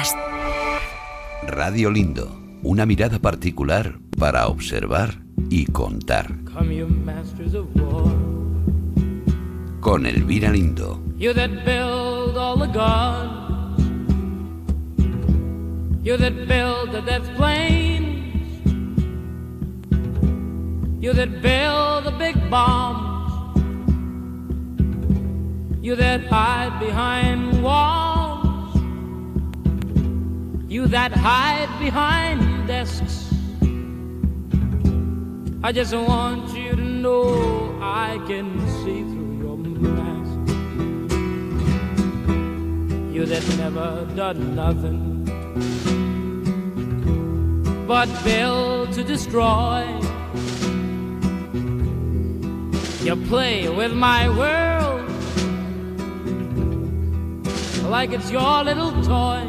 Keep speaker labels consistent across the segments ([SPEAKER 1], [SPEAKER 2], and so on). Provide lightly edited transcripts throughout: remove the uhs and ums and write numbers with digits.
[SPEAKER 1] podcast.
[SPEAKER 2] Radio Lindo, una mirada particular para observar y contar. Con Elvira Lindo.
[SPEAKER 3] You that build all the guns, you that build the death planes, you that build the big bombs, you that hide behind walls, you that hide behind desks. I just want you to know I can see through your mask. You that never done nothing but build to destroy. You play with my world like it's your little toy.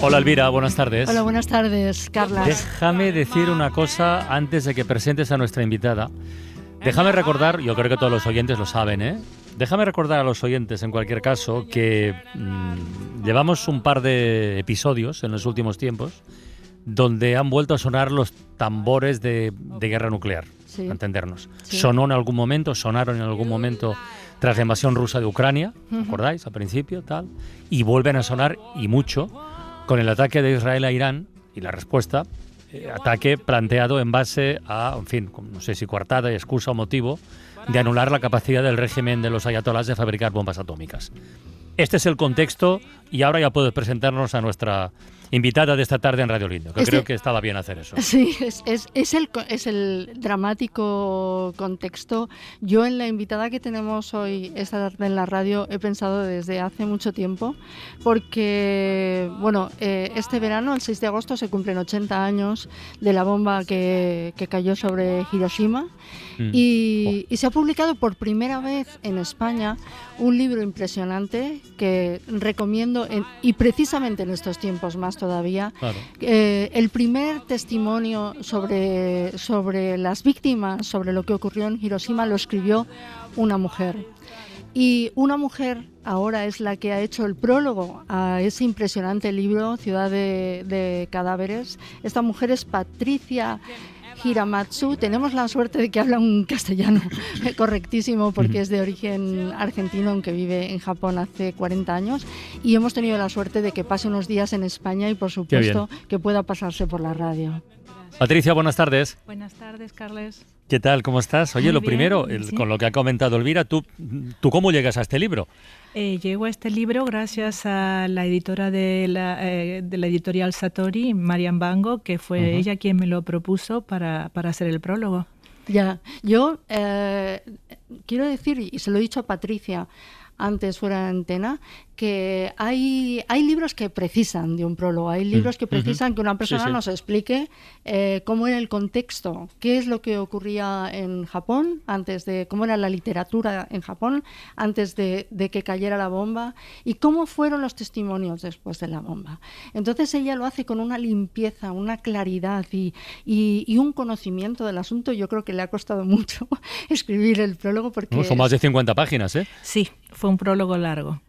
[SPEAKER 4] Hola Elvira, buenas tardes.
[SPEAKER 5] Hola, buenas tardes, Carla.
[SPEAKER 4] Déjame decir una cosa antes de que presentes a nuestra invitada. Déjame recordar, yo creo que todos los oyentes lo saben, Déjame recordar a los oyentes, en cualquier caso, que llevamos un par de episodios en los últimos tiempos donde han vuelto a sonar los tambores de guerra nuclear,
[SPEAKER 5] Sí.
[SPEAKER 4] a entendernos.
[SPEAKER 5] Sí.
[SPEAKER 4] Sonaron en algún momento tras la invasión rusa de Ucrania, ¿recordáis? Al principio, tal. Y vuelven a sonar, y mucho, con el ataque de Israel a Irán y la respuesta, ataque planteado en base a, en fin, no sé si coartada, excusa o motivo, de anular la capacidad del régimen de los ayatolás de fabricar bombas atómicas. Este es el contexto y ahora ya puedes presentarnos a nuestra invitada de esta tarde en Radio Lindo, que creo que estaba bien hacer eso.
[SPEAKER 5] Sí, es el dramático contexto. Yo en la invitada que tenemos hoy esta tarde en la radio he pensado desde hace mucho tiempo, porque bueno, este verano, el 6 de agosto, se cumplen 80 años de la bomba que cayó sobre Hiroshima y se ha publicado por primera vez en España un libro impresionante que recomiendo, y precisamente en estos tiempos más todavía.
[SPEAKER 4] Claro.
[SPEAKER 5] El primer testimonio sobre las víctimas, sobre lo que ocurrió en Hiroshima, lo escribió una mujer. Y una mujer ahora es la que ha hecho el prólogo a ese impresionante libro, Ciudad de Cadáveres. Esta mujer es Patricia Hiramatsu. Tenemos la suerte de que habla un castellano correctísimo porque es de origen argentino, aunque vive en Japón hace 40 años, y hemos tenido la suerte de que pase unos días en España y por supuesto que pueda pasarse por la radio.
[SPEAKER 4] Patricia, buenas tardes.
[SPEAKER 6] Buenas tardes, Carles.
[SPEAKER 4] ¿Qué tal? ¿Cómo estás? Oye,
[SPEAKER 6] Muy
[SPEAKER 4] lo
[SPEAKER 6] bien,
[SPEAKER 4] primero,
[SPEAKER 6] sí.
[SPEAKER 4] con lo que ha comentado Elvira, ¿tú cómo llegas a este libro?
[SPEAKER 6] Llego a este libro gracias a la editora de la editorial Satori, Marian Bango, que fue ella quien me lo propuso para hacer el prólogo.
[SPEAKER 5] Ya, yo quiero decir, y se lo he dicho a Patricia antes fuera de antena, que hay libros que precisan de un prólogo, hay libros que precisan que una persona nos explique cómo era el contexto, qué es lo que ocurría en Japón, cómo era la literatura en Japón antes de que cayera la bomba y cómo fueron los testimonios después de la bomba. Entonces ella lo hace con una limpieza, una claridad y un conocimiento del asunto. Yo creo que le ha costado mucho escribir el prólogo porque...
[SPEAKER 4] Son más de 50 páginas, ¿eh?
[SPEAKER 6] Sí, fue un prólogo largo.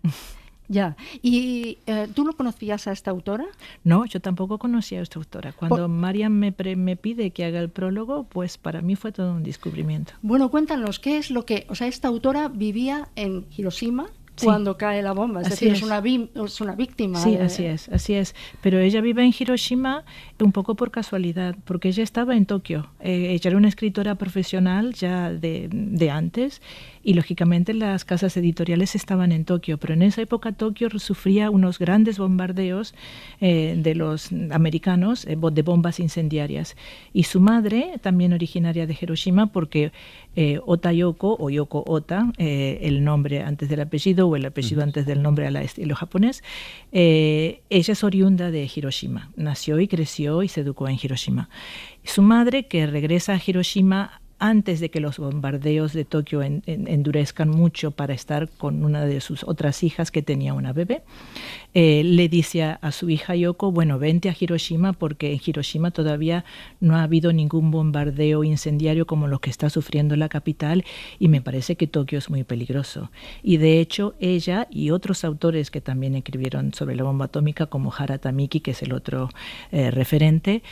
[SPEAKER 5] Ya. ¿Y tú no conocías a esta autora?
[SPEAKER 6] No, yo tampoco conocía a esta autora. Cuando Marian me pide que haga el prólogo, pues para mí fue todo un descubrimiento.
[SPEAKER 5] Bueno, cuéntanos, ¿qué es lo que... O sea, esta autora vivía en Hiroshima cuando cae la bomba, es decir, es una víctima.
[SPEAKER 6] Sí, así es. Pero ella vive en Hiroshima un poco por casualidad, porque ella estaba en Tokio. Ella era una escritora profesional ya de antes, y lógicamente las casas editoriales estaban en Tokio, pero en esa época Tokio sufría unos grandes bombardeos de los americanos, de bombas incendiarias. Y su madre, también originaria de Hiroshima, porque Ota Yoko, o Yoko Ota, el nombre antes del apellido, o el apellido antes del nombre al estilo japonés, ella es oriunda de Hiroshima. Nació y creció y se educó en Hiroshima. Su madre, que regresa a Hiroshima antes de que los bombardeos de Tokio endurezcan mucho para estar con una de sus otras hijas que tenía una bebé, le dice a su hija Yoko, bueno, vente a Hiroshima porque en Hiroshima todavía no ha habido ningún bombardeo incendiario como lo que está sufriendo la capital y me parece que Tokio es muy peligroso. Y de hecho ella y otros autores que también escribieron sobre la bomba atómica como Hara Tamiki, que es el otro referente,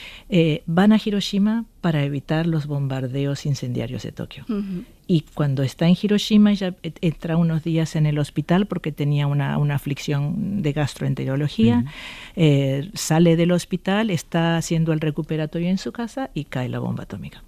[SPEAKER 6] van a Hiroshima para evitar los bombardeos incendiarios de Tokio. Uh-huh. Y cuando está en Hiroshima, ella entra unos días en el hospital porque tenía una aflicción de gastroenterología, sale del hospital, está haciendo el recuperatorio en su casa y cae la bomba atómica.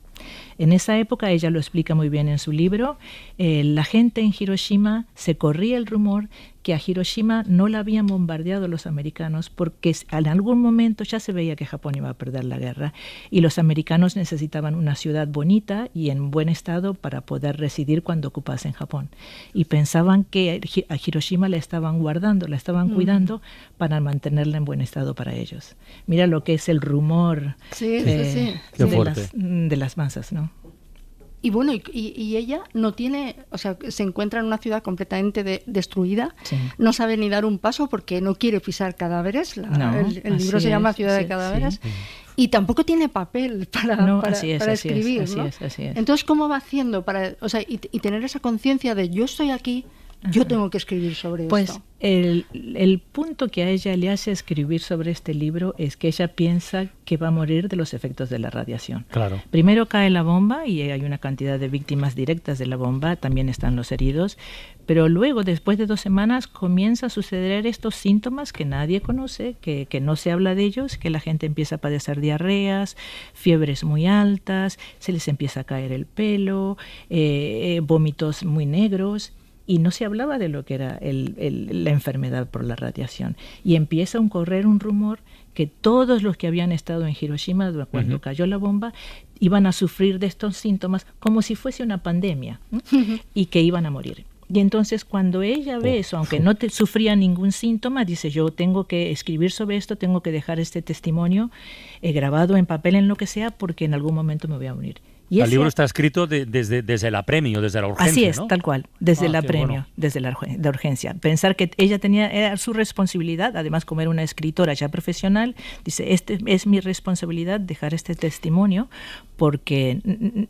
[SPEAKER 6] En esa época, ella lo explica muy bien en su libro, la gente en Hiroshima se corría el rumor que a Hiroshima no la habían bombardeado los americanos porque en algún momento ya se veía que Japón iba a perder la guerra y los americanos necesitaban una ciudad bonita y en buen estado para poder residir cuando ocupasen Japón. Y pensaban que a Hiroshima la estaban guardando, la estaban cuidando para mantenerla en buen estado para ellos. Mira lo que es el rumor de las masas, ¿no?
[SPEAKER 5] Y bueno, y ella no tiene, o sea, se encuentra en una ciudad completamente destruida, sí. No sabe ni dar un paso porque no quiere pisar cadáveres, el libro se llama Ciudad de Cadáveres, sí. Y tampoco tiene papel para escribir, ¿no? Así es. Entonces, ¿cómo va haciendo para, o sea, y tener esa conciencia de yo estoy aquí, yo tengo que escribir sobre esto?
[SPEAKER 6] Pues el punto que a ella le hace escribir sobre este libro es que ella piensa que va a morir de los efectos de la radiación.
[SPEAKER 4] Claro.
[SPEAKER 6] Primero cae la bomba y hay una cantidad de víctimas directas de la bomba, también están los heridos, pero luego, después de 2 semanas, comienza a suceder estos síntomas que nadie conoce, que no se habla de ellos, que la gente empieza a padecer diarreas, fiebres muy altas, se les empieza a caer el pelo, vómitos muy negros. Y no se hablaba de lo que era la enfermedad por la radiación. Y empieza a correr un rumor que todos los que habían estado en Hiroshima cuando cayó la bomba iban a sufrir de estos síntomas como si fuese una pandemia, ¿no? Y que iban a morir. Y entonces cuando ella ve eso, aunque no sufría ningún síntoma, dice, yo tengo que escribir sobre esto, tengo que dejar este testimonio grabado en papel, en lo que sea, porque en algún momento me voy a morir.
[SPEAKER 4] El libro está escrito desde el apremio, desde la urgencia,
[SPEAKER 6] así es,
[SPEAKER 4] ¿no?
[SPEAKER 6] Tal cual, desde el apremio, desde la urgencia. Pensar que ella era su responsabilidad, además como era una escritora ya profesional, dice, es mi responsabilidad dejar este testimonio porque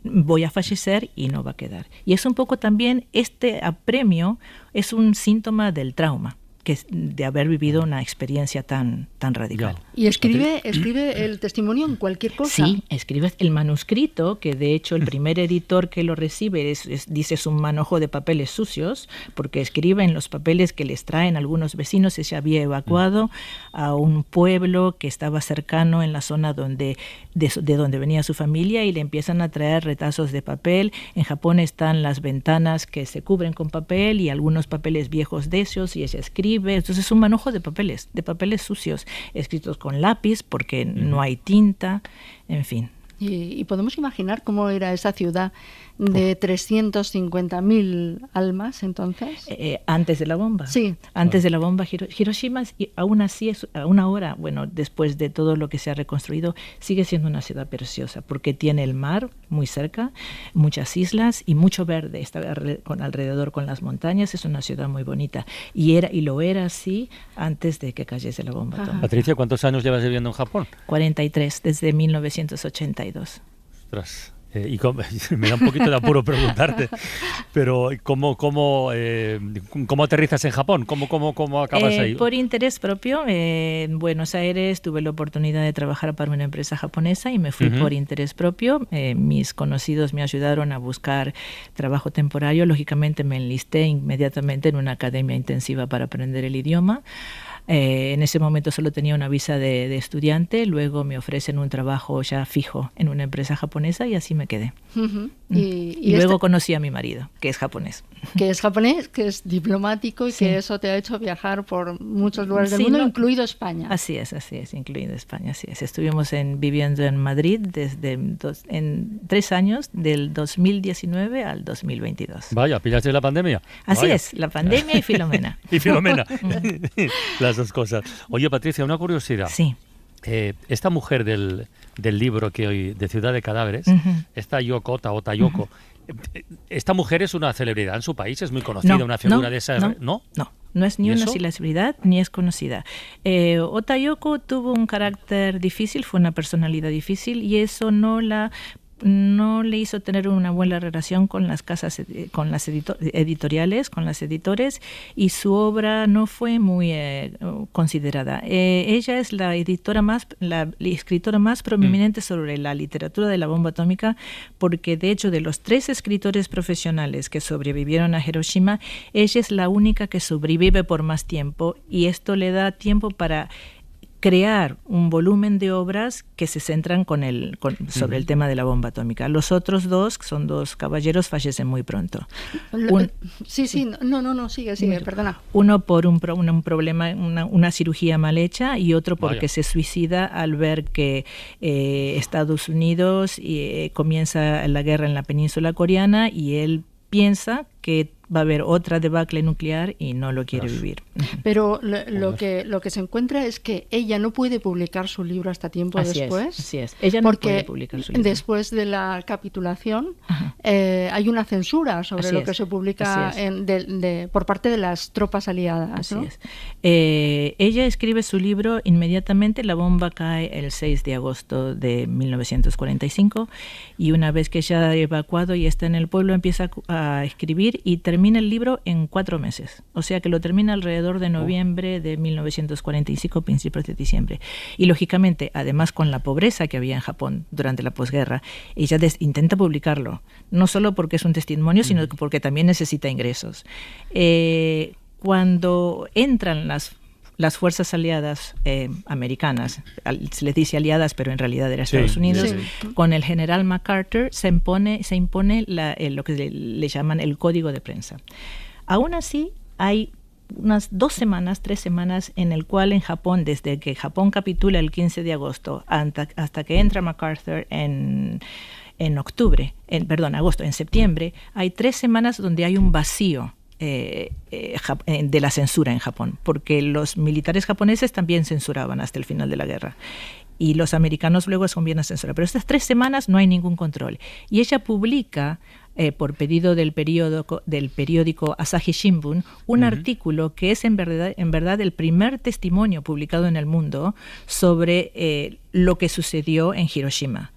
[SPEAKER 6] voy a fallecer y no va a quedar. Y es un poco también, este apremio es un síntoma del trauma, que de haber vivido una experiencia tan radical.
[SPEAKER 5] ¿Y escribe el testimonio en cualquier cosa?
[SPEAKER 6] Sí, escribe el manuscrito, que de hecho el primer editor que lo recibe dice es un manojo de papeles sucios, porque escribe en los papeles que les traen algunos vecinos. Ella había evacuado a un pueblo que estaba cercano en la zona de donde venía su familia y le empiezan a traer retazos de papel. En Japón están las ventanas que se cubren con papel y algunos papeles viejos de esos y ella escribe. Entonces es un manojo de papeles sucios, escritos con lápiz porque no hay tinta, en fin.
[SPEAKER 5] Y podemos imaginar cómo era esa ciudad de 350.000 almas entonces.
[SPEAKER 6] Antes de la bomba.
[SPEAKER 5] Sí.
[SPEAKER 6] Antes de la bomba, Hiroshima, aún así, a una hora, bueno, después de todo lo que se ha reconstruido, sigue siendo una ciudad preciosa porque tiene el mar muy cerca, muchas islas y mucho verde. Está alrededor con las montañas, es una ciudad muy bonita. Y lo era así antes de que cayese la bomba atómica.
[SPEAKER 4] Patricia, ¿cuántos años llevas viviendo en Japón?
[SPEAKER 6] 43, desde 1982.
[SPEAKER 4] Ostras. Y me da un poquito de apuro preguntarte, pero ¿cómo aterrizas en Japón? ¿Cómo acabas ahí?
[SPEAKER 6] Por interés propio. En Buenos Aires tuve la oportunidad de trabajar para una empresa japonesa y me fui por interés propio. Mis conocidos me ayudaron a buscar trabajo temporario. Lógicamente me enlisté inmediatamente en una academia intensiva para aprender el idioma. En ese momento solo tenía una visa de estudiante, luego me ofrecen un trabajo ya fijo en una empresa japonesa y así me quedé. Y luego conocí a mi marido, que es japonés.
[SPEAKER 5] Que es japonés, que es diplomático y que eso te ha hecho viajar por muchos lugares del mundo, incluido España.
[SPEAKER 6] Así es, incluido España, así es. Estuvimos viviendo en Madrid en 3 años, del 2019 al 2022.
[SPEAKER 4] Vaya, ¿pillaste la pandemia?
[SPEAKER 6] Así es, la pandemia y Filomena.
[SPEAKER 4] Y Filomena. Las dos cosas. Oye, Patricia, una curiosidad.
[SPEAKER 6] Sí.
[SPEAKER 4] esta mujer del libro que hoy, de Ciudad de Cadáveres, esta Yoko, Ota Yoko, esta mujer es una celebridad en su país, es muy conocida, una figura de esas, ¿no?
[SPEAKER 6] No es ni una celebridad ni es conocida. Ota Yoko tuvo un carácter difícil, fue una personalidad difícil y eso no le hizo tener una buena relación con las casas, con las editoriales, con las editores, y su obra no fue muy considerada. Ella es la escritora más prominente sobre la literatura de la bomba atómica, porque de hecho de los 3 escritores profesionales que sobrevivieron a Hiroshima, ella es la única que sobrevive por más tiempo, y esto le da tiempo para crear un volumen de obras que se centran sobre el tema de la bomba atómica. Los otros 2, que son 2 caballeros, fallecen muy pronto.
[SPEAKER 5] Sigue, perdona.
[SPEAKER 6] Uno por un problema, una cirugía mal hecha, y otro porque se suicida al ver que Estados Unidos comienza la guerra en la península coreana y él piensa que va a haber otra debacle nuclear y no lo quiere vivir.
[SPEAKER 5] Pero lo que se encuentra es que ella no puede publicar su libro hasta tiempo después.
[SPEAKER 6] Así es. Ella no puede publicar su libro.
[SPEAKER 5] Después de la capitulación hay una censura sobre lo que se publica por parte de las tropas aliadas.
[SPEAKER 6] Así es. Ella escribe su libro inmediatamente. La bomba cae el 6 de agosto de 1945 y una vez que ya ha evacuado y está en el pueblo, empieza a escribir y termina el libro en 4 meses. O sea que lo termina alrededor de noviembre de 1945, principios de diciembre. Y lógicamente, además con la pobreza que había en Japón durante la posguerra, ella intenta publicarlo. No solo porque es un testimonio, sino porque también necesita ingresos. Cuando entran las fuerzas aliadas americanas, se les dice aliadas, pero en realidad era Estados Unidos, con el general MacArthur se impone lo que le llaman el código de prensa. Aún así, hay unas 3 semanas en el cual en Japón, desde que Japón capitula el 15 de agosto hasta que entra MacArthur en septiembre, hay 3 semanas donde hay un vacío de la censura en Japón, porque los militares japoneses también censuraban hasta el final de la guerra y los americanos luego son a censurar, pero estas 3 semanas no hay ningún control y ella publica por pedido del periódico Asahi Shimbun un artículo que es en verdad el primer testimonio publicado en el mundo sobre lo que sucedió en Hiroshima.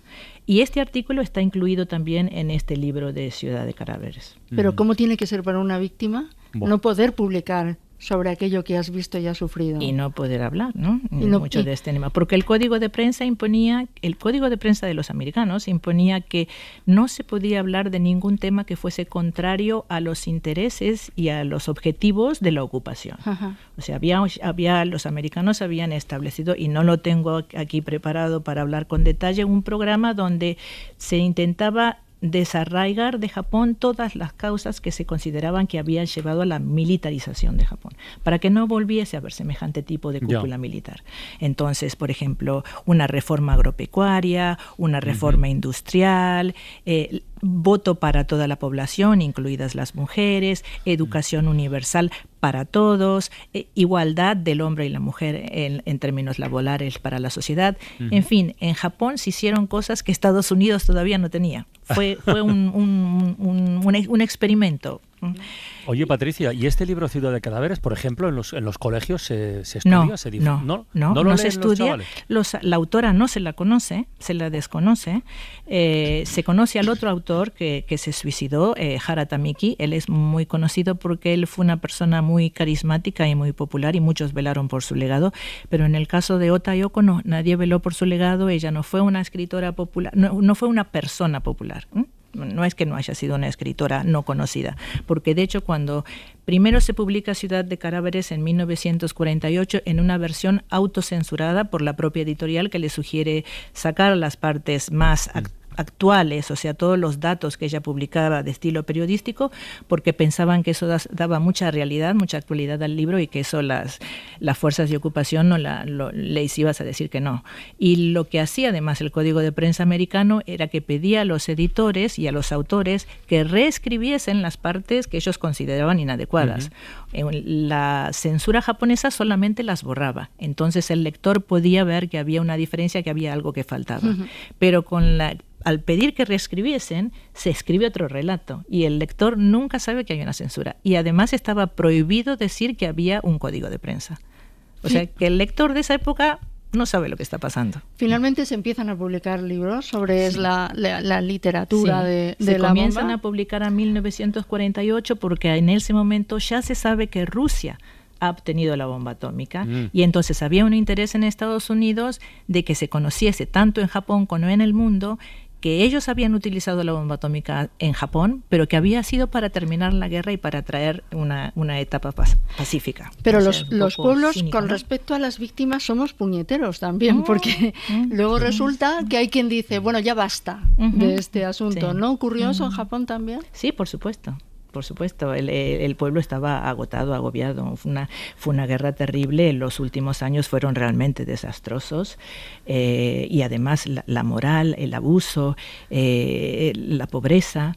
[SPEAKER 6] Y este artículo está incluido también en este libro de Ciudad de Cadáveres.
[SPEAKER 5] Pero ¿cómo tiene que ser para una víctima no poder publicar sobre aquello que has visto y has sufrido?
[SPEAKER 6] Y no poder hablar, ¿no? Mucho de este tema. Porque el código de prensa de los americanos imponía que no se podía hablar de ningún tema que fuese contrario a los intereses y a los objetivos de la ocupación. O sea, los americanos habían establecido, y no lo tengo aquí preparado para hablar con detalle, un programa donde se intentaba desarraigar de Japón todas las causas que se consideraban que habían llevado a la militarización de Japón, para que no volviese a haber semejante tipo de cúpula militar. Entonces, por ejemplo, una reforma agropecuaria, una reforma industrial, voto para toda la población, incluidas las mujeres, educación universal para todos, igualdad del hombre y la mujer en términos laborales para la sociedad. En fin, en Japón se hicieron cosas que Estados Unidos todavía no tenía. Fue un experimento.
[SPEAKER 4] Oye, Patricia, ¿y este libro Ciudad de Cadáveres, por ejemplo, en los colegios se estudia?
[SPEAKER 6] No se estudia. La autora no se la conoce, se la desconoce. Se conoce al otro autor que se suicidó, Hara Tamiki. Él es muy conocido porque él fue una persona muy carismática y muy popular y muchos velaron por su legado. Pero en el caso de Ota Yoko, no, nadie veló por su legado. Ella no fue una escritora popular, no fue una persona popular. No es que no haya sido una escritora no conocida, porque de hecho cuando primero se publica Ciudad de Cadáveres en 1948 en una versión autocensurada por la propia editorial que le sugiere sacar las partes más actuales, o sea, todos los datos que ella publicaba de estilo periodístico, porque pensaban que eso daba mucha realidad, mucha actualidad al libro, y que eso las fuerzas de ocupación les ibas a decir que no. Y lo que hacía además el Código de Prensa americano era que pedía a los editores y a los autores que reescribiesen las partes que ellos consideraban inadecuadas. La censura japonesa solamente las borraba, entonces el lector podía ver que había una diferencia, que había algo que faltaba. Pero al pedir que reescribiesen, se escribe otro relato y el lector nunca sabe que hay una censura. Y además estaba prohibido decir que había un código de prensa. O sea, que el lector de esa época no sabe lo que está pasando.
[SPEAKER 5] Finalmente se empiezan a publicar libros sobre la literatura de la bomba.
[SPEAKER 6] Se comienzan a publicar en 1948 porque en ese momento ya se sabe que Rusia ha obtenido la bomba atómica y entonces había un interés en Estados Unidos de que se conociese tanto en Japón como en el mundo que ellos habían utilizado la bomba atómica en Japón, pero que había sido para terminar la guerra y para traer una etapa pacífica.
[SPEAKER 5] Pero los pueblos, cínico, con respecto a las víctimas, somos puñeteros también, porque luego resulta que hay quien dice, bueno, ya basta de este asunto. ¿No ocurrió eso en Japón también?
[SPEAKER 6] Sí, por supuesto. Por supuesto, el pueblo estaba agotado, agobiado. Fue una guerra terrible. Los últimos años fueron realmente desastrosos. Y además la moral, el abuso, la pobreza,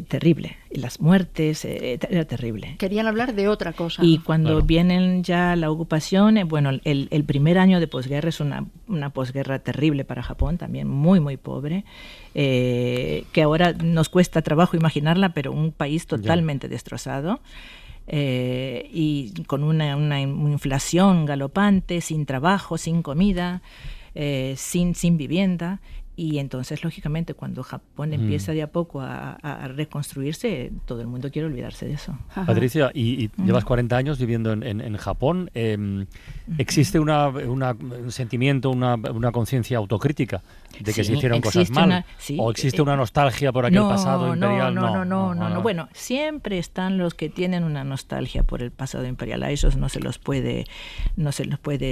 [SPEAKER 6] terrible. Las muertes, era terrible.
[SPEAKER 5] Querían hablar de otra cosa.
[SPEAKER 6] Y cuando vienen ya la ocupación, bueno, el primer año de posguerra es una posguerra terrible para Japón, también muy, muy pobre, que ahora nos cuesta trabajo imaginarla, pero un país totalmente destrozado. Y con una inflación galopante, sin trabajo, sin comida, sin vivienda. Y entonces, lógicamente, cuando Japón empieza de a poco a reconstruirse, todo el mundo quiere olvidarse de eso.
[SPEAKER 4] Patricia, y llevas 40 años viviendo en Japón. ¿Existe un sentimiento, una conciencia autocrítica de que se hicieron cosas mal? ¿O existe una nostalgia por aquel pasado imperial?
[SPEAKER 6] No. Bueno, siempre están los que tienen una nostalgia por el pasado imperial. A ellos no se los puede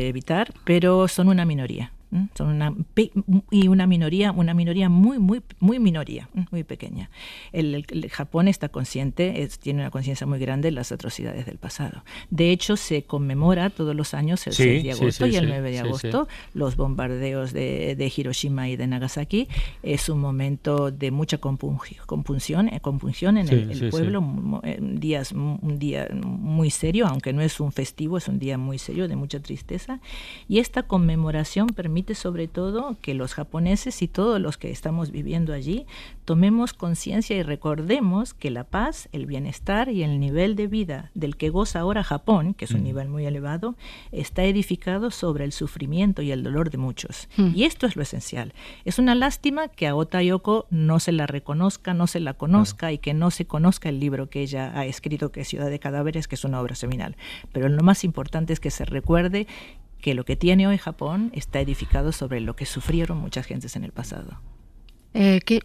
[SPEAKER 6] evitar, pero son una minoría. Son una minoría muy minoría, muy pequeña. El Japón está consciente, tiene una conciencia muy grande de las atrocidades del pasado. De hecho, se conmemora todos los años el 6 de agosto y el 9 de agosto los bombardeos de Hiroshima y de Nagasaki. Es un momento de mucha compunción en el pueblo. Un día muy serio, aunque no es un festivo, es un día muy serio, de mucha tristeza. Y esta conmemoración permite sobre todo que los japoneses y todos los que estamos viviendo allí tomemos conciencia y recordemos que la paz, el bienestar y el nivel de vida del que goza ahora Japón, que es un nivel muy elevado, está edificado sobre el sufrimiento y el dolor de muchos. Y esto es lo esencial. Es una lástima que a Ota Yoko no se la reconozca, no se la conozca y que no se conozca el libro que ella ha escrito, que es Ciudad de Cadáveres, que es una obra seminal. Pero lo más importante es que se recuerde que lo que tiene hoy Japón está edificado sobre lo que sufrieron muchas gentes en el pasado.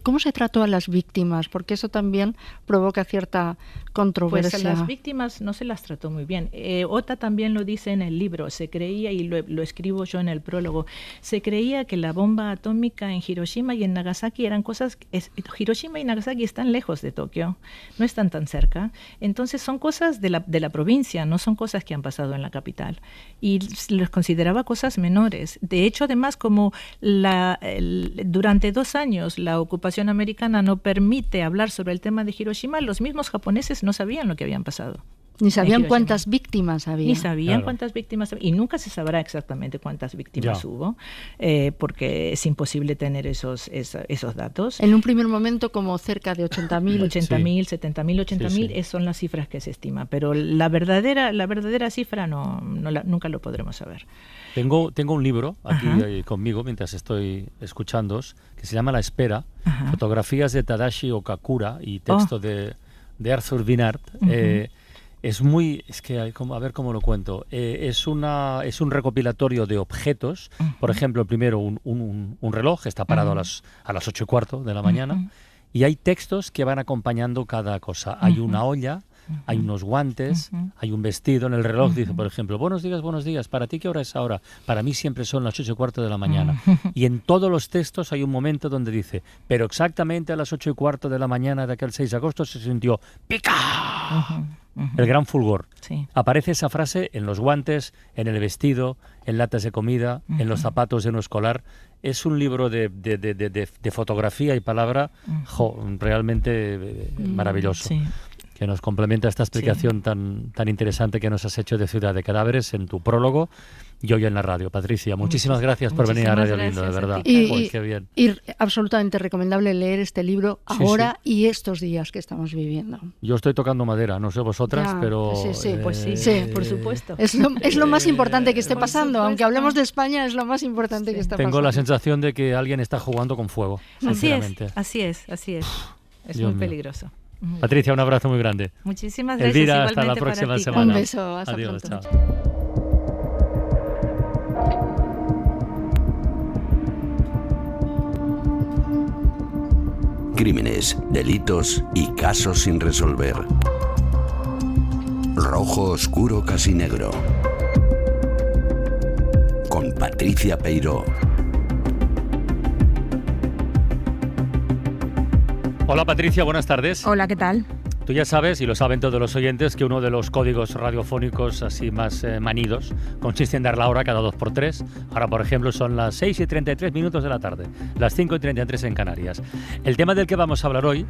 [SPEAKER 5] ¿Cómo se trató a las víctimas? Porque eso también provoca cierta controversia.
[SPEAKER 6] Pues a las víctimas no se las trató muy bien. Ota también lo dice en el libro, se creía, y lo escribo yo en el prólogo, se creía que la bomba atómica en Hiroshima y en Nagasaki eran cosas... Hiroshima y Nagasaki están lejos de Tokio, no están tan cerca, entonces son cosas de la provincia, no son cosas que han pasado en la capital. Y los consideraba cosas menores. De hecho, además, como durante 2 años la ocupación americana no permite hablar sobre el tema de Hiroshima, los mismos japoneses no sabían lo que habían pasado.
[SPEAKER 5] Ni sabían cuántas víctimas había.
[SPEAKER 6] Ni sabían cuántas víctimas había. Y nunca se sabrá exactamente cuántas víctimas hubo, porque es imposible tener esos datos.
[SPEAKER 5] En un primer momento como cerca de 80.000.
[SPEAKER 6] 80.000, 70.000, 80.000 son las cifras que se estima, pero la verdadera cifra nunca lo podremos saber.
[SPEAKER 4] Tengo un libro aquí conmigo mientras estoy escuchándoos que se llama La Espera, fotografías de Tadashi Okakura y texto de Arthur Winard. Es que a ver cómo lo cuento. Es un recopilatorio de objetos. Por ejemplo, primero un reloj que está parado a las 8:15 de la mañana, y hay textos que van acompañando cada cosa. Hay una olla, hay unos guantes, hay un vestido. En el reloj dice, por ejemplo, buenos días, ¿para ti qué hora es ahora? Para mí siempre son las 8:15 de la mañana. Y en todos los textos hay un momento donde dice, pero exactamente a las 8:15 de la mañana de aquel 6 de agosto se sintió ¡pica! El gran fulgor.
[SPEAKER 6] Sí.
[SPEAKER 4] Aparece esa frase en los guantes, en el vestido, en latas de comida, en los zapatos de un escolar. Es un libro de fotografía y palabra realmente maravilloso.
[SPEAKER 6] Sí.
[SPEAKER 4] Que nos complementa esta explicación tan interesante que nos has hecho de Ciudad de Cadáveres en tu prólogo y hoy en la radio. Patricia, muchísimas gracias por venir a Radio Lindo, de verdad. Qué bien.
[SPEAKER 5] Y absolutamente recomendable leer este libro ahora y estos días que estamos viviendo.
[SPEAKER 4] Yo estoy tocando madera, no sé vosotras, pero...
[SPEAKER 5] Sí,
[SPEAKER 6] pues sí, por supuesto.
[SPEAKER 5] Es lo más importante que esté pasando, aunque hablemos de España, es lo más importante que está pasando.
[SPEAKER 4] Tengo la sensación de que alguien está jugando con fuego, sinceramente.
[SPEAKER 6] Así es. Es
[SPEAKER 4] Dios
[SPEAKER 6] muy
[SPEAKER 4] mío.
[SPEAKER 6] peligroso.
[SPEAKER 4] Patricia, un abrazo muy grande.
[SPEAKER 6] Muchísimas gracias.
[SPEAKER 4] Elvira, hasta la próxima semana.
[SPEAKER 5] Un beso, hasta
[SPEAKER 4] Adiós,
[SPEAKER 5] pronto.
[SPEAKER 4] chao.
[SPEAKER 2] Crímenes, delitos y casos sin resolver. Rojo oscuro casi negro. Con Patricia Peiró.
[SPEAKER 4] Hola Patricia, buenas tardes.
[SPEAKER 1] Hola, ¿qué tal?
[SPEAKER 4] Tú ya sabes, y lo saben todos los oyentes, que uno de los códigos radiofónicos así más manidos consiste en dar la hora cada 2x3. Ahora, por ejemplo, son las 6:33 de la tarde, las 5:33 en Canarias. El tema del que vamos a hablar hoy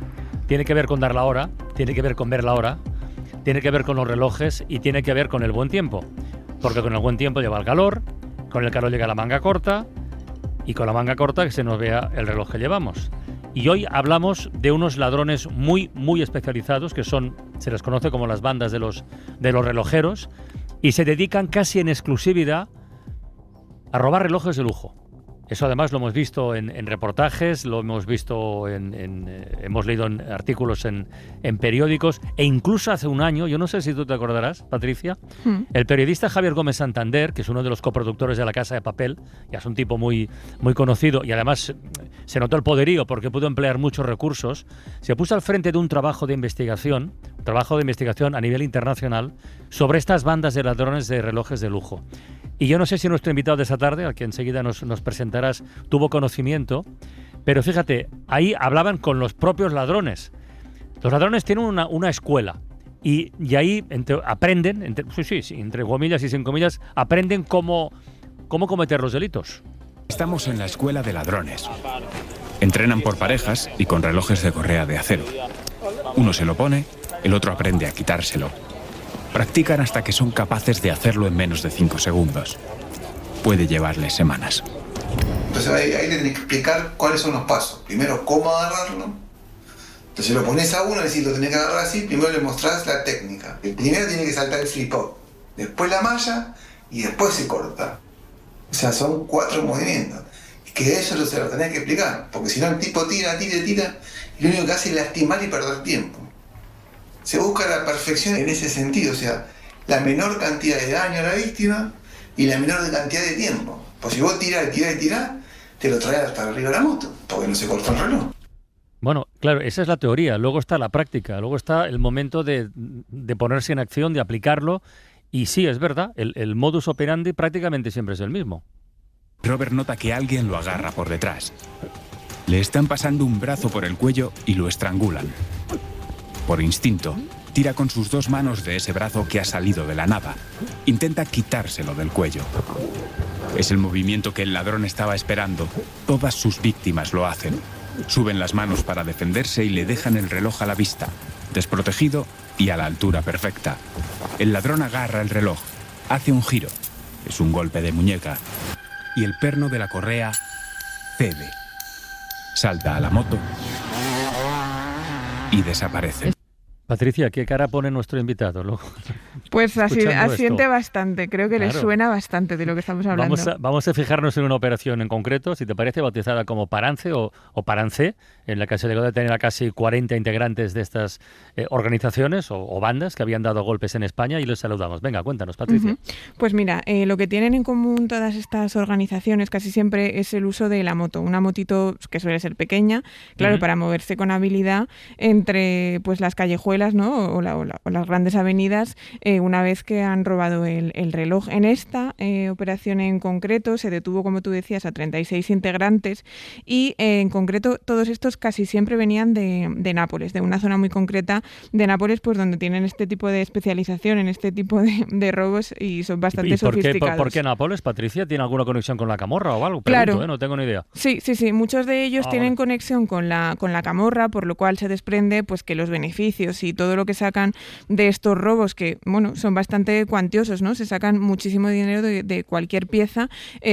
[SPEAKER 4] tiene que ver con dar la hora, tiene que ver con ver la hora, tiene que ver con los relojes y tiene que ver con el buen tiempo. Porque con el buen tiempo lleva el calor, con el calor llega la manga corta y con la manga corta que se nos vea el reloj que llevamos. Y hoy hablamos de unos ladrones muy especializados que se les conoce como las bandas de los relojeros y se dedican casi en exclusividad a robar relojes de lujo. Eso además lo hemos visto en reportajes, lo hemos visto hemos leído en artículos en periódicos e incluso hace un año, yo no sé si tú te acordarás, Patricia, el periodista Javier Gómez Santander, que es uno de los coproductores de La Casa de Papel, ya es un tipo muy conocido y además se notó el poderío porque pudo emplear muchos recursos, se puso al frente de un trabajo de investigación a nivel internacional sobre estas bandas de ladrones de relojes de lujo. Y yo no sé si nuestro invitado de esta tarde, al que enseguida nos presentarás, tuvo conocimiento, pero fíjate, ahí hablaban con los propios ladrones. Los ladrones tienen una escuela y ahí aprenden, entre comillas y sin comillas, aprenden cómo cometer los delitos.
[SPEAKER 7] Estamos en la escuela de ladrones. Entrenan por parejas y con relojes de correa de acero. Uno se lo pone, el otro aprende a quitárselo. Practican hasta que son capaces de hacerlo en menos de 5 segundos. Puede llevarles semanas.
[SPEAKER 8] Entonces ahí le tenés que explicar cuáles son los pasos. Primero, cómo agarrarlo. Entonces lo pones a uno y decís, lo tenés que agarrar así. Primero le mostrás la técnica. El primero tiene que saltar el flip-up. Después la malla y después se corta. O sea, son 4 movimientos. Y que eso se lo tenés que explicar. Porque si no el tipo tira. Y lo único que hace es lastimar y perder tiempo. Se busca la perfección en ese sentido, o sea, la menor cantidad de daño a la víctima y la menor cantidad de tiempo. Pues si vos tirás, te lo traes hasta arriba de la moto, porque no se corta el reloj.
[SPEAKER 4] Bueno, claro, esa es la teoría, luego está la práctica, luego está el momento de ponerse en acción, de aplicarlo, y sí, es verdad, el modus operandi prácticamente siempre es el mismo.
[SPEAKER 7] Robert nota que alguien lo agarra por detrás. Le están pasando un brazo por el cuello y lo estrangulan. Por instinto, tira con sus 2 manos de ese brazo que ha salido de la nada. Intenta quitárselo del cuello. Es el movimiento que el ladrón estaba esperando. Todas sus víctimas lo hacen. Suben las manos para defenderse y le dejan el reloj a la vista, desprotegido y a la altura perfecta. El ladrón agarra el reloj, hace un giro. Es un golpe de muñeca. Y el perno de la correa cede. Salta a la moto y desaparece.
[SPEAKER 4] Patricia, ¿qué cara pone nuestro invitado?
[SPEAKER 1] Pues asiente
[SPEAKER 4] esto.
[SPEAKER 1] bastante, creo que le suena bastante de lo que estamos hablando.
[SPEAKER 4] Vamos a fijarnos en una operación en concreto, si te parece, bautizada como Parance o Parancé, en la que se llegó a tener a casi 40 integrantes de estas organizaciones o bandas que habían dado golpes en España y les saludamos. Venga, cuéntanos, Patricia.
[SPEAKER 1] Pues mira, lo que tienen en común todas estas organizaciones casi siempre es el uso de la moto, una motito que suele ser pequeña, claro, para moverse con habilidad entre pues las callejuelas callejuelas, ¿no? o las grandes avenidas una vez que han robado el reloj. En esta operación en concreto se detuvo, como tú decías, a 36 integrantes y en concreto todos estos casi siempre venían de Nápoles, de una zona muy concreta de Nápoles, pues donde tienen este tipo de especialización en este tipo de robos y son bastante sofisticados.
[SPEAKER 4] ¿Por qué Nápoles, Patricia? ¿Tiene alguna conexión con la camorra o algo?
[SPEAKER 1] Claro.
[SPEAKER 4] Pregunto, no tengo ni idea.
[SPEAKER 1] Sí, muchos de ellos tienen conexión con la camorra, por lo cual se desprende pues que los beneficios y todo lo que sacan de estos robos, que bueno, son bastante cuantiosos, ¿no? Se sacan muchísimo dinero de cualquier pieza,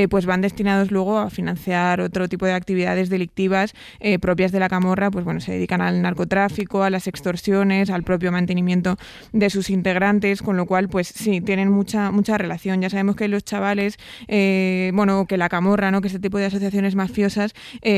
[SPEAKER 1] pues van destinados luego a financiar otro tipo de actividades delictivas propias de la camorra. Pues bueno, se dedican al narcotráfico, a las extorsiones, al propio mantenimiento de sus integrantes, con lo cual pues sí, tienen mucha relación. Ya sabemos que los chavales, que la camorra, ¿no? Que este tipo de asociaciones mafiosas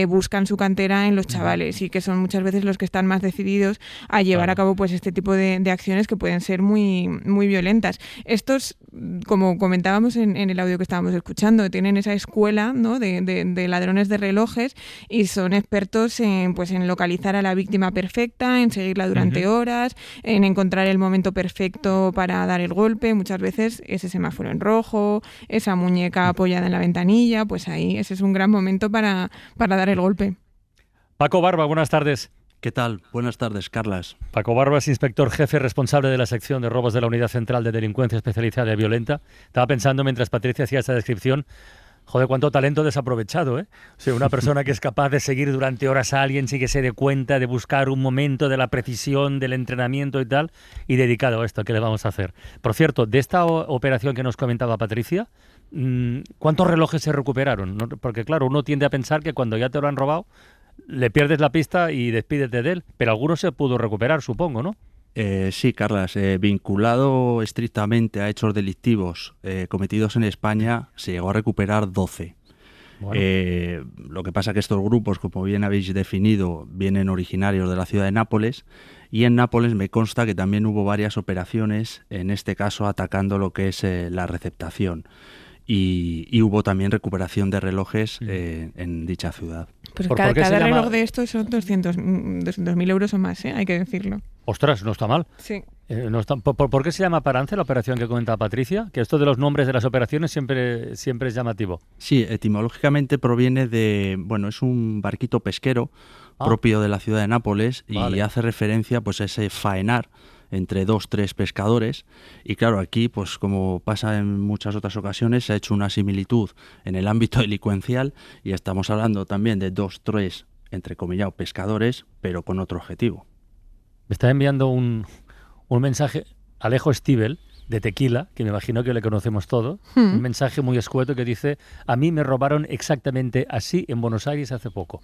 [SPEAKER 1] buscan su cantera en los chavales y que son muchas veces los que están más decididos a llevar a cabo pues este tipo de acciones que pueden ser muy, muy violentas. Estos, como comentábamos en el audio que estábamos escuchando, tienen esa escuela, ¿no? de ladrones de relojes y son expertos en localizar a la víctima perfecta, en seguirla durante horas, en encontrar el momento perfecto para dar el golpe. Muchas veces ese semáforo en rojo, esa muñeca apoyada en la ventanilla, pues ahí ese es un gran momento para dar el golpe.
[SPEAKER 4] Paco Barba, buenas tardes.
[SPEAKER 9] ¿Qué tal? Buenas tardes, Carlas.
[SPEAKER 4] Paco Barba es inspector jefe responsable de la sección de robos de la Unidad Central de Delincuencia Especializada y Violenta. Estaba pensando mientras Patricia hacía esta descripción, joder, cuánto talento desaprovechado, ¿eh? O sea, una persona que es capaz de seguir durante horas a alguien sin que se dé cuenta, de buscar un momento de la precisión, del entrenamiento y tal, y dedicado a esto, ¿qué le vamos a hacer? Por cierto, de esta operación que nos comentaba Patricia, ¿cuántos relojes se recuperaron? ¿No? Porque claro, uno tiende a pensar que cuando ya te lo han robado, le pierdes la pista y despídete de él, pero algunos se pudo recuperar, supongo, ¿no?
[SPEAKER 9] Sí, Carlas, vinculado estrictamente a hechos delictivos cometidos en España, se llegó a recuperar 12. Bueno. Lo que pasa es que estos grupos, como bien habéis definido, vienen originarios de la ciudad de Nápoles, y en Nápoles me consta que también hubo varias operaciones, en este caso atacando lo que es la receptación. Y hubo también recuperación de relojes en dicha ciudad.
[SPEAKER 1] Pues cada reloj de estos son 200.000 euros o más, hay que decirlo.
[SPEAKER 4] Ostras, no está mal. Sí. No está, ¿por qué se llama Parance la operación que comentaba Patricia? Que esto de los nombres de las operaciones siempre es llamativo.
[SPEAKER 9] Sí, etimológicamente proviene de, es un barquito pesquero propio de la ciudad de Nápoles y hace referencia pues a ese faenar entre 2-3 pescadores, y claro, aquí, pues como pasa en muchas otras ocasiones, se ha hecho una similitud en el ámbito delincuencial y estamos hablando también de 2-3, entrecomillado, pescadores, pero con otro objetivo.
[SPEAKER 4] Me está enviando un mensaje Alejo Stivel, de Tequila, que me imagino que le conocemos todos, un mensaje muy escueto que dice: a mí me robaron exactamente así en Buenos Aires hace poco.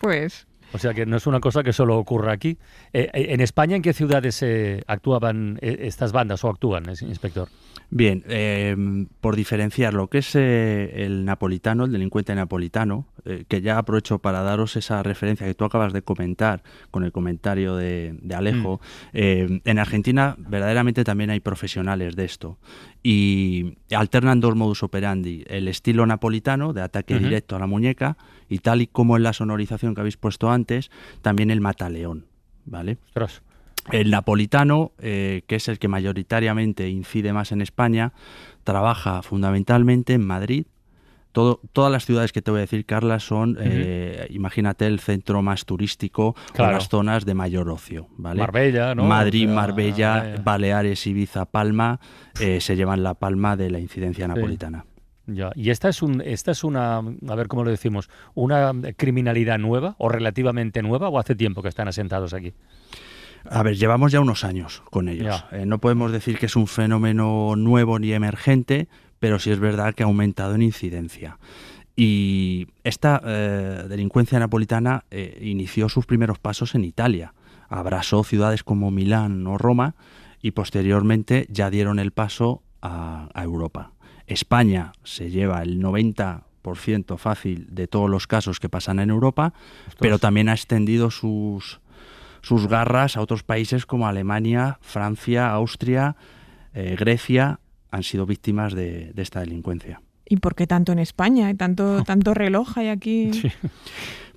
[SPEAKER 1] Pues...
[SPEAKER 4] O sea que no es una cosa que solo ocurra aquí. ¿En España en qué ciudades actuaban estas bandas o actúan, inspector?
[SPEAKER 9] Bien, por diferenciar lo que es el napolitano, el delincuente napolitano, que ya aprovecho para daros esa referencia que tú acabas de comentar con el comentario de Alejo. En Argentina verdaderamente también hay profesionales de esto y alternan dos modus operandi: el estilo napolitano de ataque directo a la muñeca, y tal y como en la sonorización que habéis puesto antes, también el mataleón, ¿vale?
[SPEAKER 4] Ostras.
[SPEAKER 9] El napolitano, que es el que mayoritariamente incide más en España, trabaja fundamentalmente en Madrid. Todas las ciudades que te voy a decir, Carla, son, imagínate, el centro más turístico, o las zonas de mayor ocio, ¿vale?
[SPEAKER 4] Marbella, ¿no?
[SPEAKER 9] Madrid, Marbella, Baleares, Ibiza, Palma, se llevan la palma de la incidencia napolitana.
[SPEAKER 4] Ya. Y esta es una, a ver cómo lo decimos, una criminalidad nueva o relativamente nueva, o hace tiempo que están asentados aquí.
[SPEAKER 9] A ver, llevamos ya unos años con ellos. No podemos decir que es un fenómeno nuevo ni emergente, pero sí es verdad que ha aumentado en incidencia. Y esta delincuencia napolitana inició sus primeros pasos en Italia. Abrasó ciudades como Milán o Roma y posteriormente ya dieron el paso a Europa. España se lleva el 90% fácil de todos los casos que pasan en Europa, pero también ha extendido sus garras a otros países como Alemania, Francia, Austria, Grecia. Han sido víctimas de esta delincuencia.
[SPEAKER 1] ¿Y por qué tanto en España? ¿Hay tanto reloj hay aquí?
[SPEAKER 9] Sí.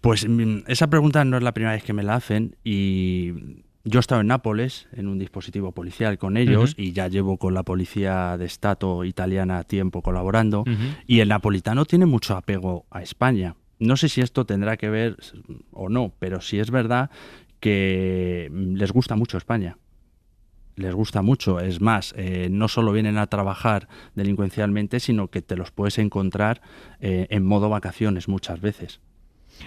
[SPEAKER 9] Pues esa pregunta no es la primera vez que me la hacen y Yo he estado en Nápoles en un dispositivo policial con ellos y ya llevo con la Policía de Estado italiana tiempo colaborando y el napolitano tiene mucho apego a España. No sé si esto tendrá que ver o no, pero sí es verdad que les gusta mucho España. Les gusta mucho, es más, no solo vienen a trabajar delincuencialmente, sino que te los puedes encontrar en modo vacaciones muchas veces.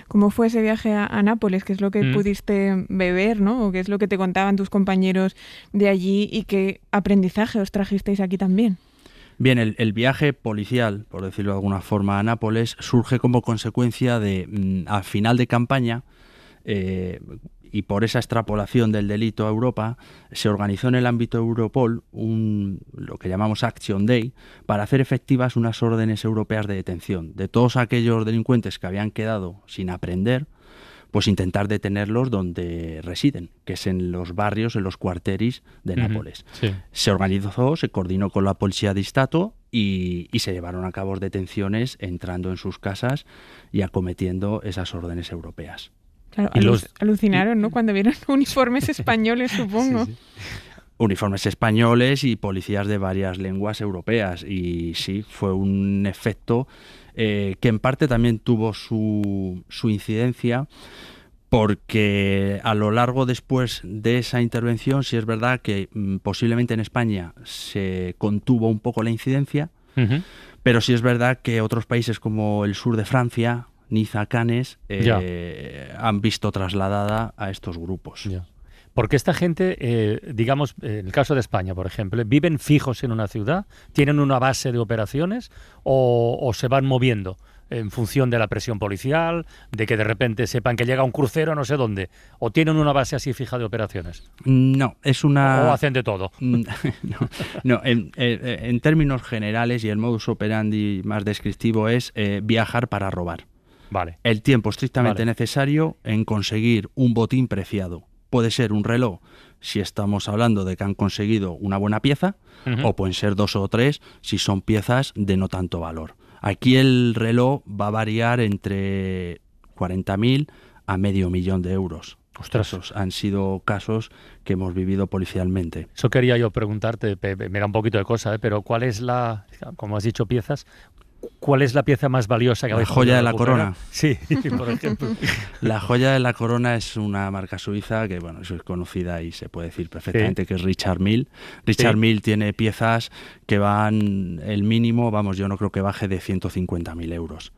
[SPEAKER 1] ¿Cómo fue ese viaje a Nápoles? ¿Qué es lo que pudiste beber, ¿no? ¿O qué es lo que te contaban tus compañeros de allí y qué aprendizaje os trajisteis aquí también?
[SPEAKER 9] Bien, el viaje policial, por decirlo de alguna forma, a Nápoles surge como consecuencia de, al final de campaña, y por esa extrapolación del delito a Europa, se organizó en el ámbito Europol lo que llamamos Action Day para hacer efectivas unas órdenes europeas de detención de todos aquellos delincuentes que habían quedado sin aprender, pues intentar detenerlos donde residen, que es en los barrios, en los cuarteris de Nápoles.
[SPEAKER 4] Sí.
[SPEAKER 9] Se organizó, se coordinó con la Policía di Stato y se llevaron a cabo detenciones entrando en sus casas y acometiendo esas órdenes europeas.
[SPEAKER 1] Claro, alucinaron, ¿no? Cuando vieron uniformes españoles, supongo.
[SPEAKER 4] Sí.
[SPEAKER 9] Uniformes españoles y policías de varias lenguas europeas. Y sí, fue un efecto que en parte también tuvo su incidencia, porque a lo largo después de esa intervención, sí es verdad que posiblemente en España se contuvo un poco la incidencia, pero sí es verdad que otros países como el sur de Francia, Niza, Cannes, han visto trasladada a estos grupos.
[SPEAKER 4] Ya. Porque esta gente, digamos, en el caso de España, por ejemplo, ¿viven fijos en una ciudad? ¿Tienen una base de operaciones? ¿O se van moviendo en función de la presión policial, de que de repente sepan que llega un crucero no sé dónde? ¿O tienen una base así fija de operaciones?
[SPEAKER 9] No, es una...
[SPEAKER 4] ¿O hacen de todo?
[SPEAKER 9] No, en términos generales, y el modus operandi más descriptivo es viajar para robar.
[SPEAKER 4] Vale.
[SPEAKER 9] El tiempo estrictamente necesario en conseguir un botín preciado. Puede ser un reloj, si estamos hablando de que han conseguido una buena pieza, o pueden ser 2 o 3 si son piezas de no tanto valor. Aquí el reloj va a variar entre 40.000 a $500.000 de euros.
[SPEAKER 4] Ostras.
[SPEAKER 9] Esos han sido casos que hemos vivido policialmente.
[SPEAKER 4] Eso quería yo preguntarte, me da un poquito de cosa, pero ¿cuál es como has dicho, piezas? ¿Cuál es la pieza más valiosa que habéis podido
[SPEAKER 9] recuperar? La joya de la corona.
[SPEAKER 4] Sí, por ejemplo.
[SPEAKER 9] La joya de la corona es una marca suiza que, bueno, eso es conocida y se puede decir perfectamente que es Richard Mille. Richard Mille tiene piezas que van, el mínimo, yo no creo que baje de 150.000 euros.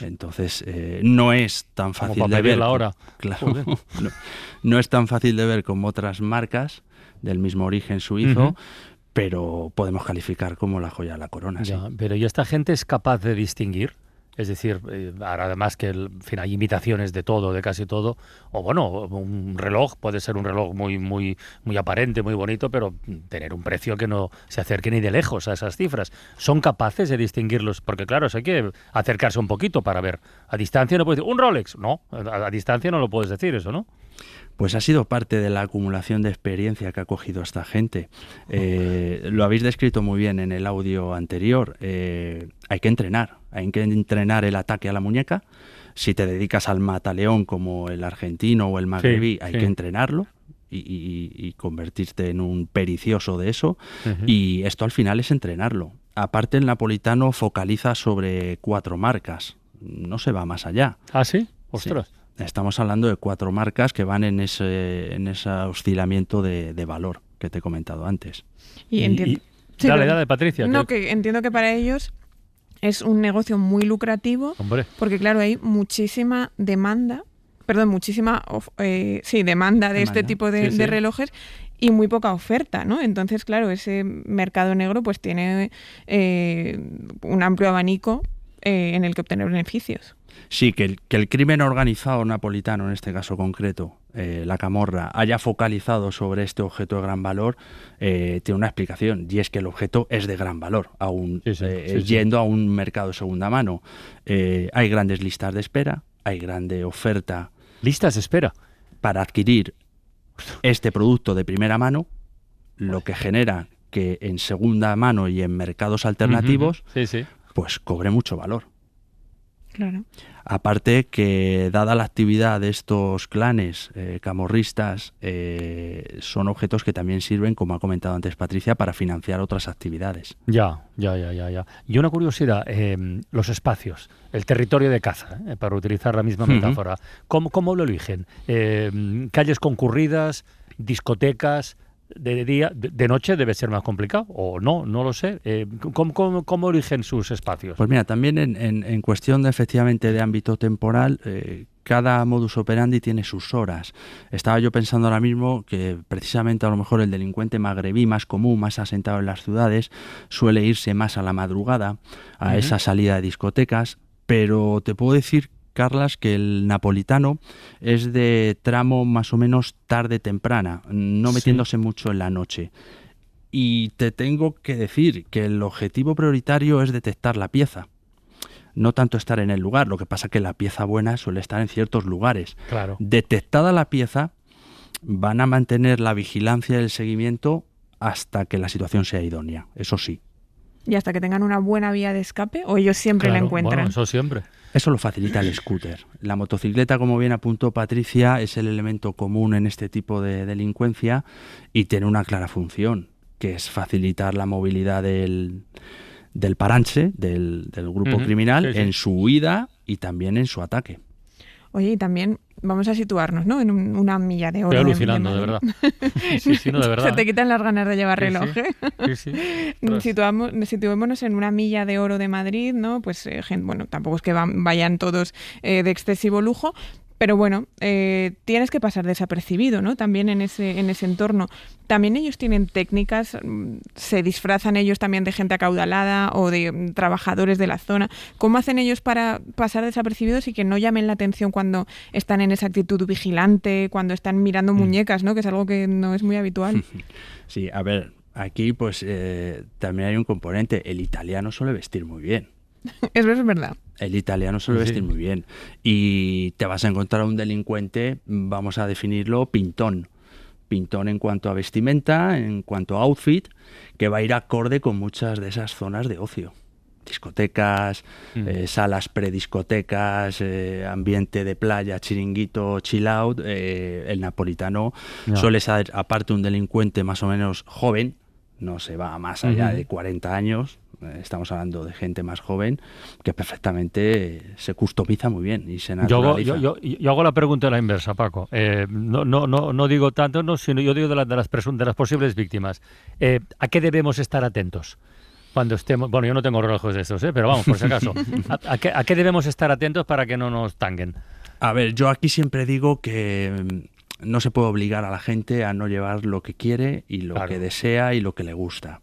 [SPEAKER 9] Entonces, no es tan fácil de ver.
[SPEAKER 4] Ahora.
[SPEAKER 9] Claro, no es tan fácil de ver como otras marcas del mismo origen suizo, pero podemos calificar como la joya de la corona.
[SPEAKER 4] Ya,
[SPEAKER 9] sí.
[SPEAKER 4] Pero ¿y esta gente es capaz de distinguir? Es decir, ahora además que hay imitaciones de todo, de casi todo, o bueno, un reloj puede ser un reloj muy aparente, muy bonito, pero tener un precio que no se acerque ni de lejos a esas cifras. ¿Son capaces de distinguirlos? Porque claro, hay que acercarse un poquito para ver. A distancia no puedes decir, ¿un Rolex? No, a distancia no lo puedes decir eso, ¿no?
[SPEAKER 9] Pues ha sido parte de la acumulación de experiencia que ha cogido esta gente. Lo habéis descrito muy bien en el audio anterior. Hay que entrenar el ataque a la muñeca. Si te dedicas al mataleón como el argentino o el magrebí, hay que entrenarlo y convertirte en un pericioso de eso. Y esto al final es entrenarlo. Aparte, el napolitano focaliza sobre 4 marcas. No se va más allá.
[SPEAKER 4] ¿Ah, sí? ¡Ostras!
[SPEAKER 9] Sí. Estamos hablando de 4 marcas que van en ese oscilamiento de valor que te he comentado antes.
[SPEAKER 1] Y entiendo.
[SPEAKER 4] Dale, Patricia.
[SPEAKER 1] No, que entiendo que para ellos es un negocio muy lucrativo.
[SPEAKER 4] Hombre.
[SPEAKER 1] Porque claro, hay muchísima demanda de este tipo de relojes y muy poca oferta, ¿no? Entonces, claro, ese mercado negro pues tiene un amplio abanico en el que obtener beneficios.
[SPEAKER 9] Sí, que el crimen organizado napolitano, en este caso concreto, la camorra, haya focalizado sobre este objeto de gran valor, tiene una explicación, y es que el objeto es de gran valor, aún yendo a un mercado de segunda mano. Hay grandes listas de espera, hay grande oferta.
[SPEAKER 4] ¿Listas de espera?
[SPEAKER 9] Para adquirir este producto de primera mano, lo que genera que en segunda mano y en mercados alternativos, pues cobre mucho valor.
[SPEAKER 1] Claro.
[SPEAKER 9] Aparte que, dada la actividad de estos clanes camorristas, son objetos que también sirven, como ha comentado antes Patricia, para financiar otras actividades.
[SPEAKER 4] Ya. Y una curiosidad, los espacios, el territorio de caza, para utilizar la misma metáfora, ¿cómo lo eligen? ¿Calles concurridas, discotecas? De día, de noche debe ser más complicado, o no lo sé. ¿Cómo eligen sus espacios?
[SPEAKER 9] Pues mira, también en cuestión efectivamente de ámbito temporal, cada modus operandi tiene sus horas. Estaba yo pensando ahora mismo que precisamente a lo mejor el delincuente magrebí más común, más asentado en las ciudades, suele irse más a la madrugada, a esa salida de discotecas, pero te puedo decir, Carlas, que el napolitano es de tramo más o menos tarde-temprana, no metiéndose mucho en la noche. Y te tengo que decir que el objetivo prioritario es detectar la pieza, no tanto estar en el lugar. Lo que pasa que la pieza buena suele estar en ciertos lugares.
[SPEAKER 4] Claro.
[SPEAKER 9] Detectada la pieza, van a mantener la vigilancia y el seguimiento hasta que la situación sea idónea, eso sí.
[SPEAKER 1] ¿Y hasta que tengan una buena vía de escape o ellos siempre la encuentran?
[SPEAKER 4] Bueno, eso siempre.
[SPEAKER 9] Eso lo facilita el scooter. La motocicleta, como bien apuntó Patricia, es el elemento común en este tipo de delincuencia y tiene una clara función, que es facilitar la movilidad del paranche, del grupo criminal, en su huida y también en su ataque.
[SPEAKER 1] Oye, y también vamos a situarnos, ¿no? En una milla de oro.
[SPEAKER 4] Estoy alucinando, de verdad. Sí, no, de verdad.
[SPEAKER 1] Se te quitan las ganas de llevar reloj, ¿eh?
[SPEAKER 4] Sí.
[SPEAKER 1] Situémonos en una milla de oro de Madrid, ¿no? Pues, bueno, tampoco es que vayan todos de excesivo lujo, pero bueno, tienes que pasar desapercibido, ¿no? También en ese entorno. También ellos tienen técnicas, se disfrazan ellos también de gente acaudalada o de trabajadores de la zona. ¿Cómo hacen ellos para pasar desapercibidos y que no llamen la atención cuando están en esa actitud vigilante, cuando están mirando muñecas, ¿no? Que es algo que no es muy habitual.
[SPEAKER 9] Sí, a ver, aquí pues también hay un componente. El italiano suele vestir muy bien.
[SPEAKER 1] Eso es verdad.
[SPEAKER 9] El italiano suele vestir muy bien. Y te vas a encontrar a un delincuente, vamos a definirlo, pintón. Pintón en cuanto a vestimenta, en cuanto a outfit, que va a ir acorde con muchas de esas zonas de ocio. Discotecas, salas prediscotecas, ambiente de playa, chiringuito, chill out. El napolitano suele ser, aparte, un delincuente más o menos joven, no se va más allá de 40 años. Estamos hablando de gente más joven que perfectamente se customiza muy bien y se naturaliza.
[SPEAKER 4] Yo hago la pregunta a la inversa, Paco. No digo tanto, sino yo digo de las posibles víctimas. ¿A qué debemos estar atentos cuando estemos? Bueno, yo no tengo relojes de estos, pero vamos, por si acaso. ¿A qué debemos estar atentos para que no nos tanguen?
[SPEAKER 9] A ver, yo aquí siempre digo que no se puede obligar a la gente a no llevar lo que quiere y lo que desea y lo que le gusta.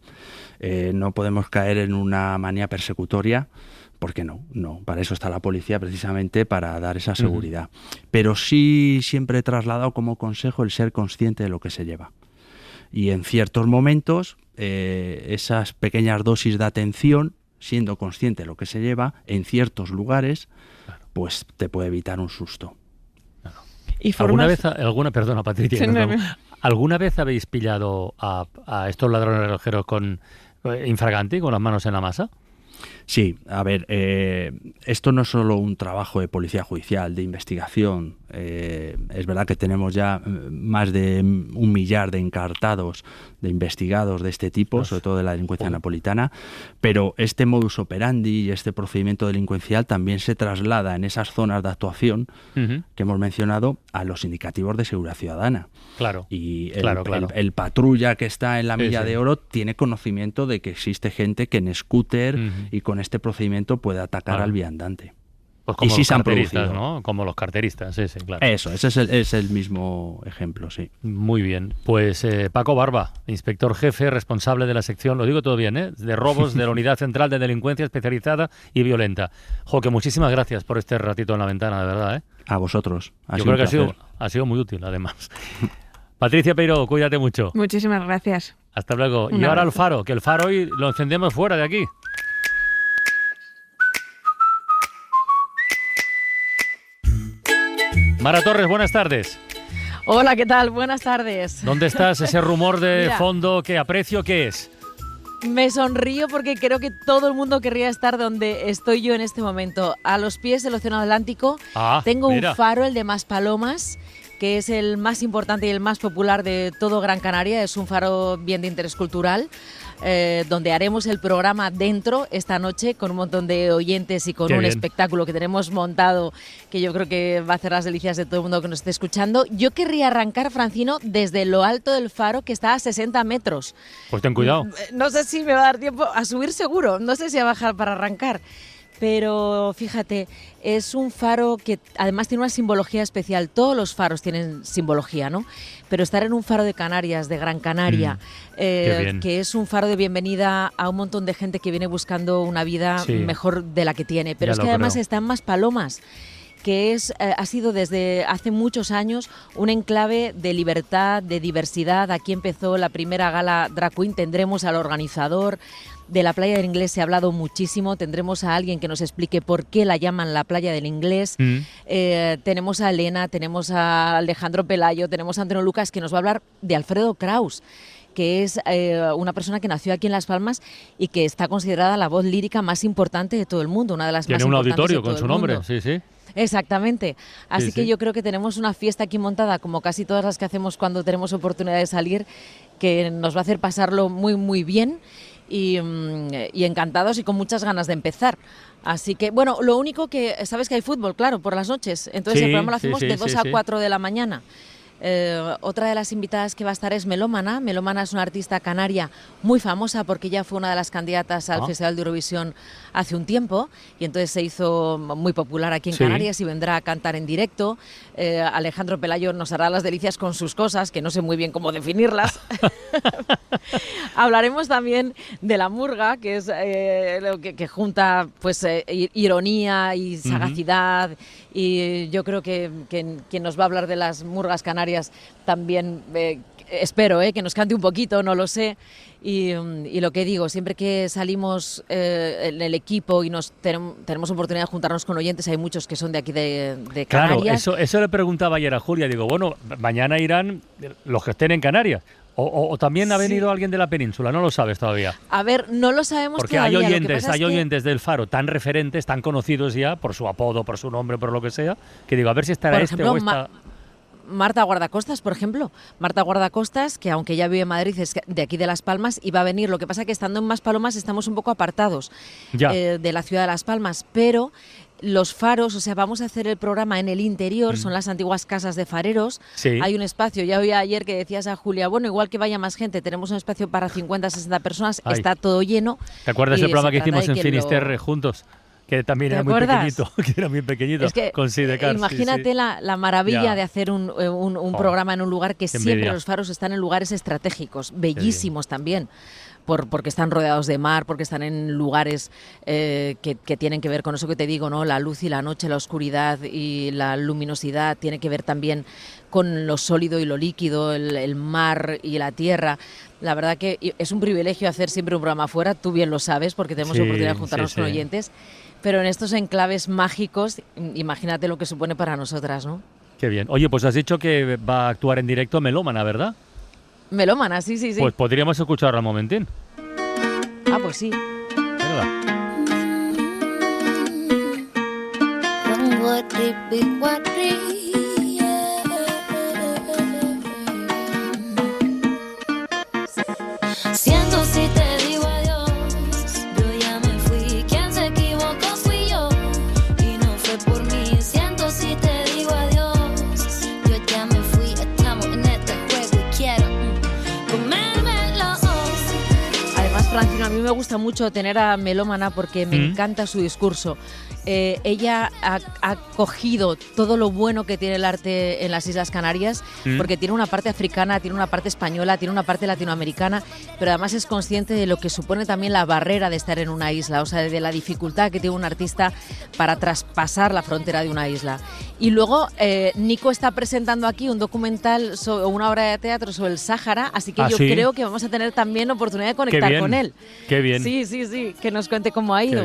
[SPEAKER 9] No podemos caer en una manía persecutoria, porque no, para eso está la policía, precisamente para dar esa seguridad. Pero sí siempre he trasladado como consejo el ser consciente de lo que se lleva. Y en ciertos momentos, esas pequeñas dosis de atención, siendo consciente de lo que se lleva, en ciertos lugares, pues te puede evitar un susto.
[SPEAKER 4] Perdona, Patricia, ¿alguna vez habéis pillado a estos ladrones relojeros con infraganti, con las manos en la masa?
[SPEAKER 9] Sí, a ver, esto no es solo un trabajo de policía judicial, de investigación. Es verdad que tenemos ya más de 1 millar de encartados, de investigados de este tipo, sobre todo de la delincuencia napolitana, pero este modus operandi y este procedimiento delincuencial también se traslada en esas zonas de actuación que hemos mencionado a los indicativos de seguridad ciudadana.
[SPEAKER 4] Claro.
[SPEAKER 9] Y el patrulla que está en la milla de oro tiene conocimiento de que existe gente que en scooter y con este procedimiento puede atacar al viandante.
[SPEAKER 4] Pues como los carteristas, ¿no? Como los carteristas, sí, claro.
[SPEAKER 9] Eso, ese es el mismo ejemplo, sí.
[SPEAKER 4] Muy bien. Pues Paco Barba, inspector jefe, responsable de la sección, lo digo todo bien, de robos de la Unidad Central de Delincuencia Especializada y Violenta. Que muchísimas gracias por este ratito en la ventana, de verdad,
[SPEAKER 9] A vosotros.
[SPEAKER 4] Yo creo que ha sido muy útil, además. Patricia Peiró, cuídate mucho.
[SPEAKER 1] Muchísimas gracias.
[SPEAKER 4] Hasta luego. Y ahora el faro, que el faro hoy lo encendemos fuera de aquí. Mara Torres, buenas tardes.
[SPEAKER 10] Hola, ¿qué tal? Buenas tardes.
[SPEAKER 4] ¿Dónde estás? Ese rumor de fondo que aprecio, ¿qué es?
[SPEAKER 10] Me sonrío porque creo que todo el mundo querría estar donde estoy yo en este momento. A los pies del Océano Atlántico tengo un faro, el de Maspalomas, que es el más importante y el más popular de todo Gran Canaria. Es un faro bien de interés cultural, donde haremos el programa dentro esta noche con un montón de oyentes y con un espectáculo que tenemos montado que yo creo que va a hacer las delicias de todo el mundo que nos esté escuchando. Yo querría arrancar, Francino, desde lo alto del faro, que está a 60 metros.
[SPEAKER 4] Pues ten cuidado.
[SPEAKER 10] No sé si me va a dar tiempo a subir seguro, no sé si a bajar para arrancar. Pero fíjate, es un faro que además tiene una simbología especial. Todos los faros tienen simbología, ¿no? Pero estar en un faro de Canarias, de Gran Canaria, que es un faro de bienvenida a un montón de gente que viene buscando una vida mejor de la que tiene. Pero es que además está en Maspalomas, que ha sido desde hace muchos años un enclave de libertad, de diversidad. Aquí empezó la primera gala Drag Queen, tendremos al organizador. De la Playa del Inglés se ha hablado muchísimo, tendremos a alguien que nos explique por qué la llaman la Playa del Inglés. Tenemos a Elena, tenemos a Alejandro Pelayo, tenemos a Antonio Lucas, que nos va a hablar de Alfredo Kraus, que es una persona que nació aquí en Las Palmas y que está considerada la voz lírica más importante de todo el mundo, una de las más importantes de todo el mundo.
[SPEAKER 4] Tiene un auditorio con su nombre, sí, sí.
[SPEAKER 10] Exactamente. Así que yo creo que tenemos una fiesta aquí montada, como casi todas las que hacemos cuando tenemos oportunidad de salir, que nos va a hacer pasarlo muy, muy bien. Y encantados y con muchas ganas de empezar. Así que, bueno, lo único que... Sabes que hay fútbol, claro, por las noches. Entonces el programa lo hacemos de 2 a 4 de la mañana. Otra de las invitadas que va a estar es Melómana. Melómana es una artista canaria muy famosa porque ella fue una de las candidatas al Festival de Eurovisión hace un tiempo y entonces se hizo muy popular aquí en Canarias y vendrá a cantar en directo. Alejandro Pelayo nos hará las delicias con sus cosas, que no sé muy bien cómo definirlas. Hablaremos también de la murga, que es lo que junta pues ironía y sagacidad, y yo creo que quien nos va a hablar de las murgas canarias también espero que nos cante un poquito, no lo sé. Y lo que digo, siempre que salimos en el equipo y tenemos oportunidad de juntarnos con oyentes, hay muchos que son de aquí de Canarias.
[SPEAKER 4] Claro, eso le preguntaba ayer a Julia. Digo, bueno, mañana irán los que estén en Canarias. O también ha venido alguien de la península, no lo sabes todavía.
[SPEAKER 10] A ver, no lo sabemos
[SPEAKER 4] porque
[SPEAKER 10] todavía.
[SPEAKER 4] Porque hay oyentes del Faro tan referentes, tan conocidos ya, por su apodo, por su nombre, por lo que sea, que digo, a ver si estará
[SPEAKER 10] por ejemplo,
[SPEAKER 4] o esta...
[SPEAKER 10] Marta Guardacostas, por ejemplo. Marta Guardacostas, que aunque ya vive en Madrid, es de aquí de Las Palmas y va a venir. Lo que pasa es que estando en Maspalomas estamos un poco apartados de la ciudad de Las Palmas, pero los faros, o sea, vamos a hacer el programa en el interior, son las antiguas casas de fareros. Hay un espacio, ya oía ayer que decías a Julia, bueno, igual que vaya más gente, tenemos un espacio para 50, 60 personas, está todo lleno.
[SPEAKER 4] ¿Te acuerdas del programa que hicimos en Finisterre juntos? Que también era muy pequeñito, es que, con Sidecar.
[SPEAKER 10] Imagínate la maravilla de hacer un programa en un lugar que siempre los faros están en lugares estratégicos, bellísimos también. Porque están rodeados de mar, porque están en lugares que tienen que ver con eso que te digo, ¿no? La luz y la noche, la oscuridad y la luminosidad, tiene que ver también con lo sólido y lo líquido, el mar y la tierra. La verdad que es un privilegio hacer siempre un programa afuera, tú bien lo sabes, porque tenemos oportunidad de juntarnos con oyentes, pero en estos enclaves mágicos, imagínate lo que supone para nosotras, ¿no?
[SPEAKER 4] Qué bien. Oye, pues has dicho que va a actuar en directo Melómana, ¿verdad?
[SPEAKER 10] Melómana, sí.
[SPEAKER 4] Pues podríamos escucharla un momentín.
[SPEAKER 10] Ah, pues sí.
[SPEAKER 11] Siento si te digo adiós, yo ya me fui, quien se equivocó fui yo, y no fue por mí. Siento si te digo adiós, yo ya me fui, estamos en este juego y quiero comérmelo.
[SPEAKER 10] Además, Francino, a mí me gusta mucho tener a Melómana porque me encanta su discurso. Ella ha cogido todo lo bueno que tiene el arte en las Islas Canarias, porque tiene una parte africana, tiene una parte española, tiene una parte latinoamericana, pero además es consciente de lo que supone también la barrera de estar en una isla, o sea, de la dificultad que tiene un artista para traspasar la frontera de una isla. Y luego Nico está presentando aquí un documental o una obra de teatro sobre el Sáhara, así que yo creo que vamos a tener también oportunidad de conectar con él.
[SPEAKER 4] Qué bien.
[SPEAKER 10] Sí, que nos cuente cómo ha ido.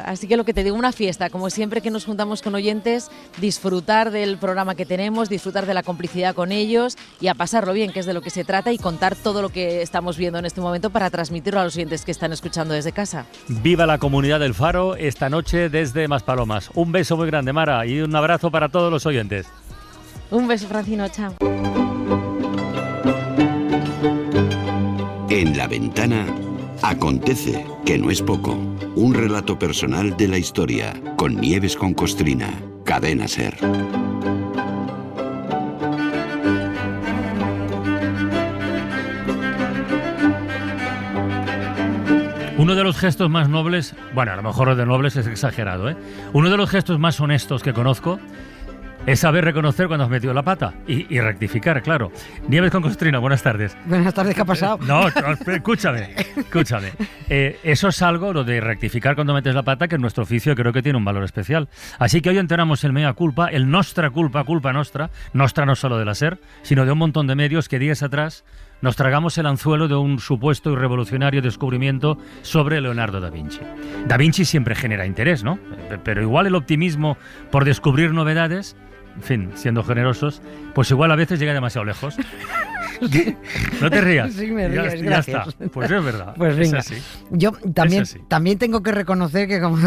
[SPEAKER 10] Así que lo que te digo, una fiesta, como siempre que nos juntamos con oyentes, disfrutar del programa que tenemos, disfrutar de la complicidad con ellos y a pasarlo bien, que es de lo que se trata, y contar todo lo que estamos viendo en este momento para transmitirlo a los oyentes que están escuchando desde casa.
[SPEAKER 4] Viva la comunidad del Faro esta noche desde Maspalomas. Un beso muy grande, Mara, y un abrazo para todos los oyentes.
[SPEAKER 10] Un beso, Francino, chao.
[SPEAKER 2] En La Ventana acontece, que no es poco. Un relato personal de la historia con Nieves con Costrina. Cadena SER.
[SPEAKER 4] Uno de los gestos más nobles, bueno, a lo mejor lo de nobles es exagerado, ¿eh? Uno de los gestos más honestos que conozco es saber reconocer cuando has metido la pata y rectificar, claro. Nieves con Costrina, buenas tardes.
[SPEAKER 12] Buenas tardes, ¿qué ha pasado?
[SPEAKER 4] No, escúchame. Eso es algo, lo de rectificar cuando metes la pata, que en nuestro oficio creo que tiene un valor especial. Así que hoy enteramos el mea culpa, el nostra culpa nostra no solo de la SER, sino de un montón de medios que días atrás nos tragamos el anzuelo de un supuesto y revolucionario descubrimiento sobre Leonardo da Vinci. Da Vinci siempre genera interés, ¿no? Pero igual el optimismo por descubrir novedades, en fin, siendo generosos, pues igual a veces llega demasiado lejos. No te rías.
[SPEAKER 12] Sí, me río,
[SPEAKER 4] ya está. Pues es verdad.
[SPEAKER 12] Pues venga.
[SPEAKER 4] Es así.
[SPEAKER 12] Yo también tengo que reconocer que como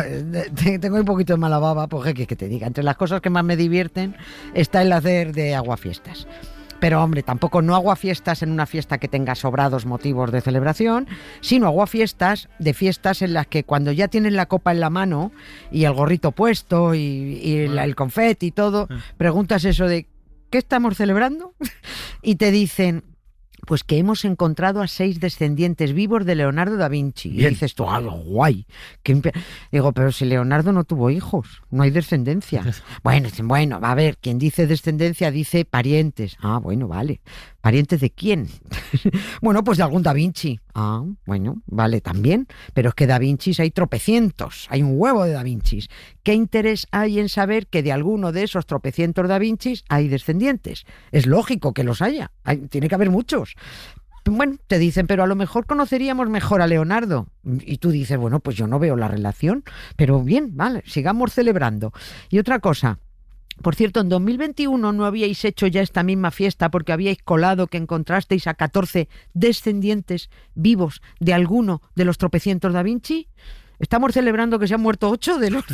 [SPEAKER 12] tengo un poquito de mala baba, pues que te diga, entre las cosas que más me divierten está el hacer de aguafiestas. Pero hombre, tampoco no aguafiestas en una fiesta que tenga sobrados motivos de celebración, sino aguafiestas de fiestas en las que cuando ya tienes la copa en la mano y el gorrito puesto y el confeti y todo, preguntas eso de ¿qué estamos celebrando? Y te dicen, pues que hemos encontrado a 6 descendientes vivos de Leonardo da Vinci. Bien. Y dices tú, guay. Digo, pero si Leonardo no tuvo hijos, no hay descendencia. Bueno, a ver, quien dice descendencia dice parientes. Ah, bueno, vale. ¿Parientes de quién? Bueno, pues de algún Da Vinci. Ah, bueno, vale, también. Pero es que Da Vincis hay tropecientos. Hay un huevo de Da Vincis. ¿Qué interés hay en saber que de alguno de esos tropecientos Da Vincis hay descendientes? Es lógico que los haya. Tiene que haber muchos. Bueno, te dicen, pero a lo mejor conoceríamos mejor a Leonardo. Y tú dices, bueno, pues yo no veo la relación. Pero bien, vale, sigamos celebrando. Y otra cosa. Por cierto, en 2021 no habíais hecho ya esta misma fiesta porque habíais colado que encontrasteis a 14 descendientes vivos de alguno de los tropecientos Da Vinci. Estamos celebrando que se han muerto 8 de los...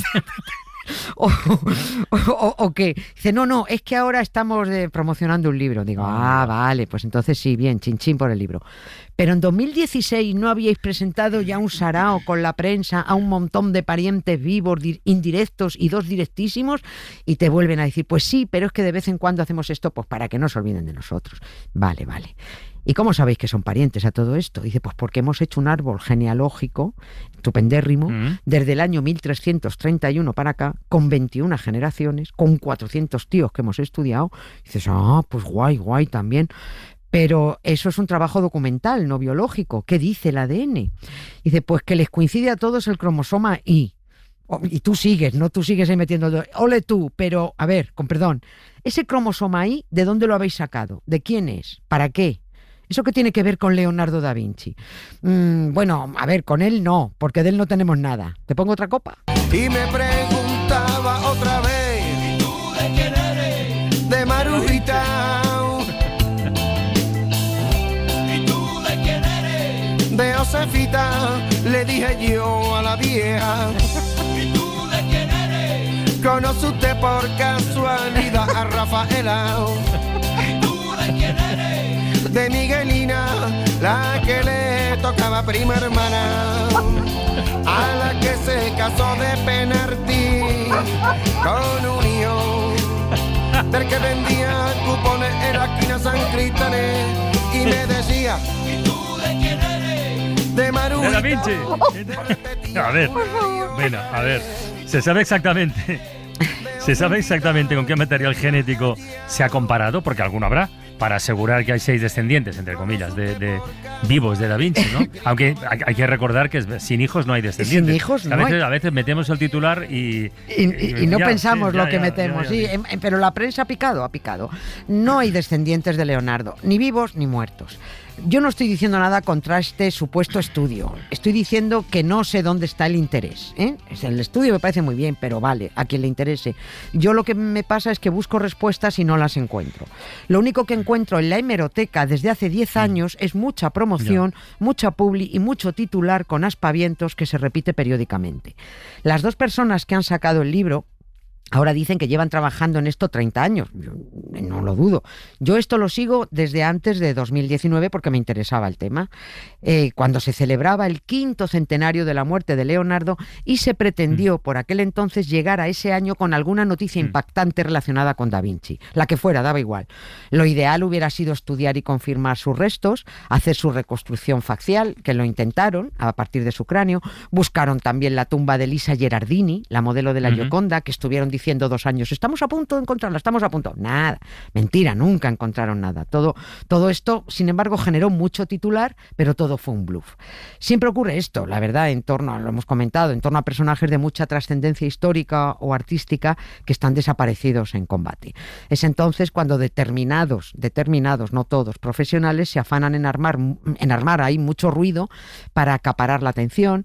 [SPEAKER 12] o qué. Dice, no, es que ahora estamos promocionando un libro. Digo, vale, pues entonces sí, bien, chinchín por el libro. Pero en 2016 no habíais presentado ya un sarao con la prensa a un montón de parientes vivos, indirectos y 2 directísimos, y te vuelven a decir, pues sí, pero es que de vez en cuando hacemos esto pues para que no se olviden de nosotros. Vale. ¿Y cómo sabéis que son parientes a todo esto? Dice, pues porque hemos hecho un árbol genealógico, estupendérrimo, desde el año 1331 para acá, con 21 generaciones, con 400 tíos que hemos estudiado. Dices, pues guay también. Pero eso es un trabajo documental, no biológico. ¿Qué dice el ADN? Dice, pues que les coincide a todos el cromosoma Y. Y tú sigues ahí metiendo... Ole tú, pero, a ver, con perdón, ese cromosoma Y, ¿de dónde lo habéis sacado? ¿De quién es? ¿Para qué? ¿Eso qué tiene que ver con Leonardo da Vinci? Bueno, a ver, con él no, porque de él no tenemos nada. ¿Te pongo otra copa?
[SPEAKER 13] Y me preguntaba otra vez, ¿y tú de quién eres? De Marujita. ¿Y tú de quién eres? De Josefita, le dije yo a la vieja. ¿Y tú de quién eres? ¿Conoce usted por casualidad a Rafaela? ¿Y tú de quién eres? De Miguelina, la que le tocaba prima hermana, a la que se casó de penalti con unión, del que vendía cupones en la esquina San Cristales y me decía, ¿y tú de quién eres? De Maruja.
[SPEAKER 4] De Da Vinci. A ver, se sabe exactamente con qué material genético se ha comparado, porque alguno habrá, para asegurar que hay 6 descendientes, entre comillas, de vivos de Da Vinci, ¿no? Aunque hay que recordar que sin hijos no hay descendientes.
[SPEAKER 12] Sin hijos no
[SPEAKER 4] a veces metemos el titular y
[SPEAKER 12] no pensamos lo que metemos. Sí, pero la prensa ha picado. No hay descendientes de Leonardo, ni vivos ni muertos. Yo no estoy diciendo nada contra este supuesto estudio. Estoy diciendo que no sé dónde está el interés. El estudio me parece muy bien, pero vale, a quien le interese. Yo lo que me pasa es que busco respuestas y no las encuentro. Lo único que encuentro en la hemeroteca desde hace 10 años es mucha promoción, mucha publi y mucho titular con aspavientos que se repite periódicamente. Las dos personas que han sacado el libro ahora dicen que llevan trabajando en esto 30 años. Yo no lo dudo. Yo esto lo sigo desde antes de 2019 porque me interesaba el tema. Cuando se celebraba el 5º centenario de la muerte de Leonardo y se pretendió por aquel entonces llegar a ese año con alguna noticia impactante relacionada con Da Vinci. La que fuera, daba igual. Lo ideal hubiera sido estudiar y confirmar sus restos, hacer su reconstrucción facial, que lo intentaron a partir de su cráneo. Buscaron también la tumba de Lisa Gherardini, la modelo de la Gioconda, que estuvieron diciendo 2 años, estamos a punto de encontrarla, estamos a punto. Nada, mentira, nunca encontraron nada. Todo esto, sin embargo, generó mucho titular, pero todo fue un bluff. Siempre ocurre esto, la verdad, en torno, lo hemos comentado, en torno a personajes de mucha trascendencia histórica o artística que están desaparecidos en combate. Es entonces cuando determinados, no todos, profesionales se afanan en armar ahí mucho ruido para acaparar la atención.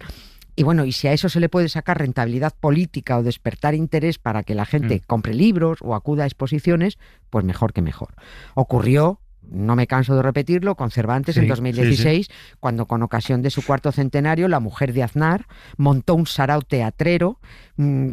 [SPEAKER 12] Y bueno, y si a eso se le puede sacar rentabilidad política o despertar interés para que la gente compre libros o acuda a exposiciones, pues mejor que mejor. Ocurrió, no me canso de repetirlo, con Cervantes en 2016, cuando con ocasión de su 4º centenario, la mujer de Aznar montó un sarao teatrero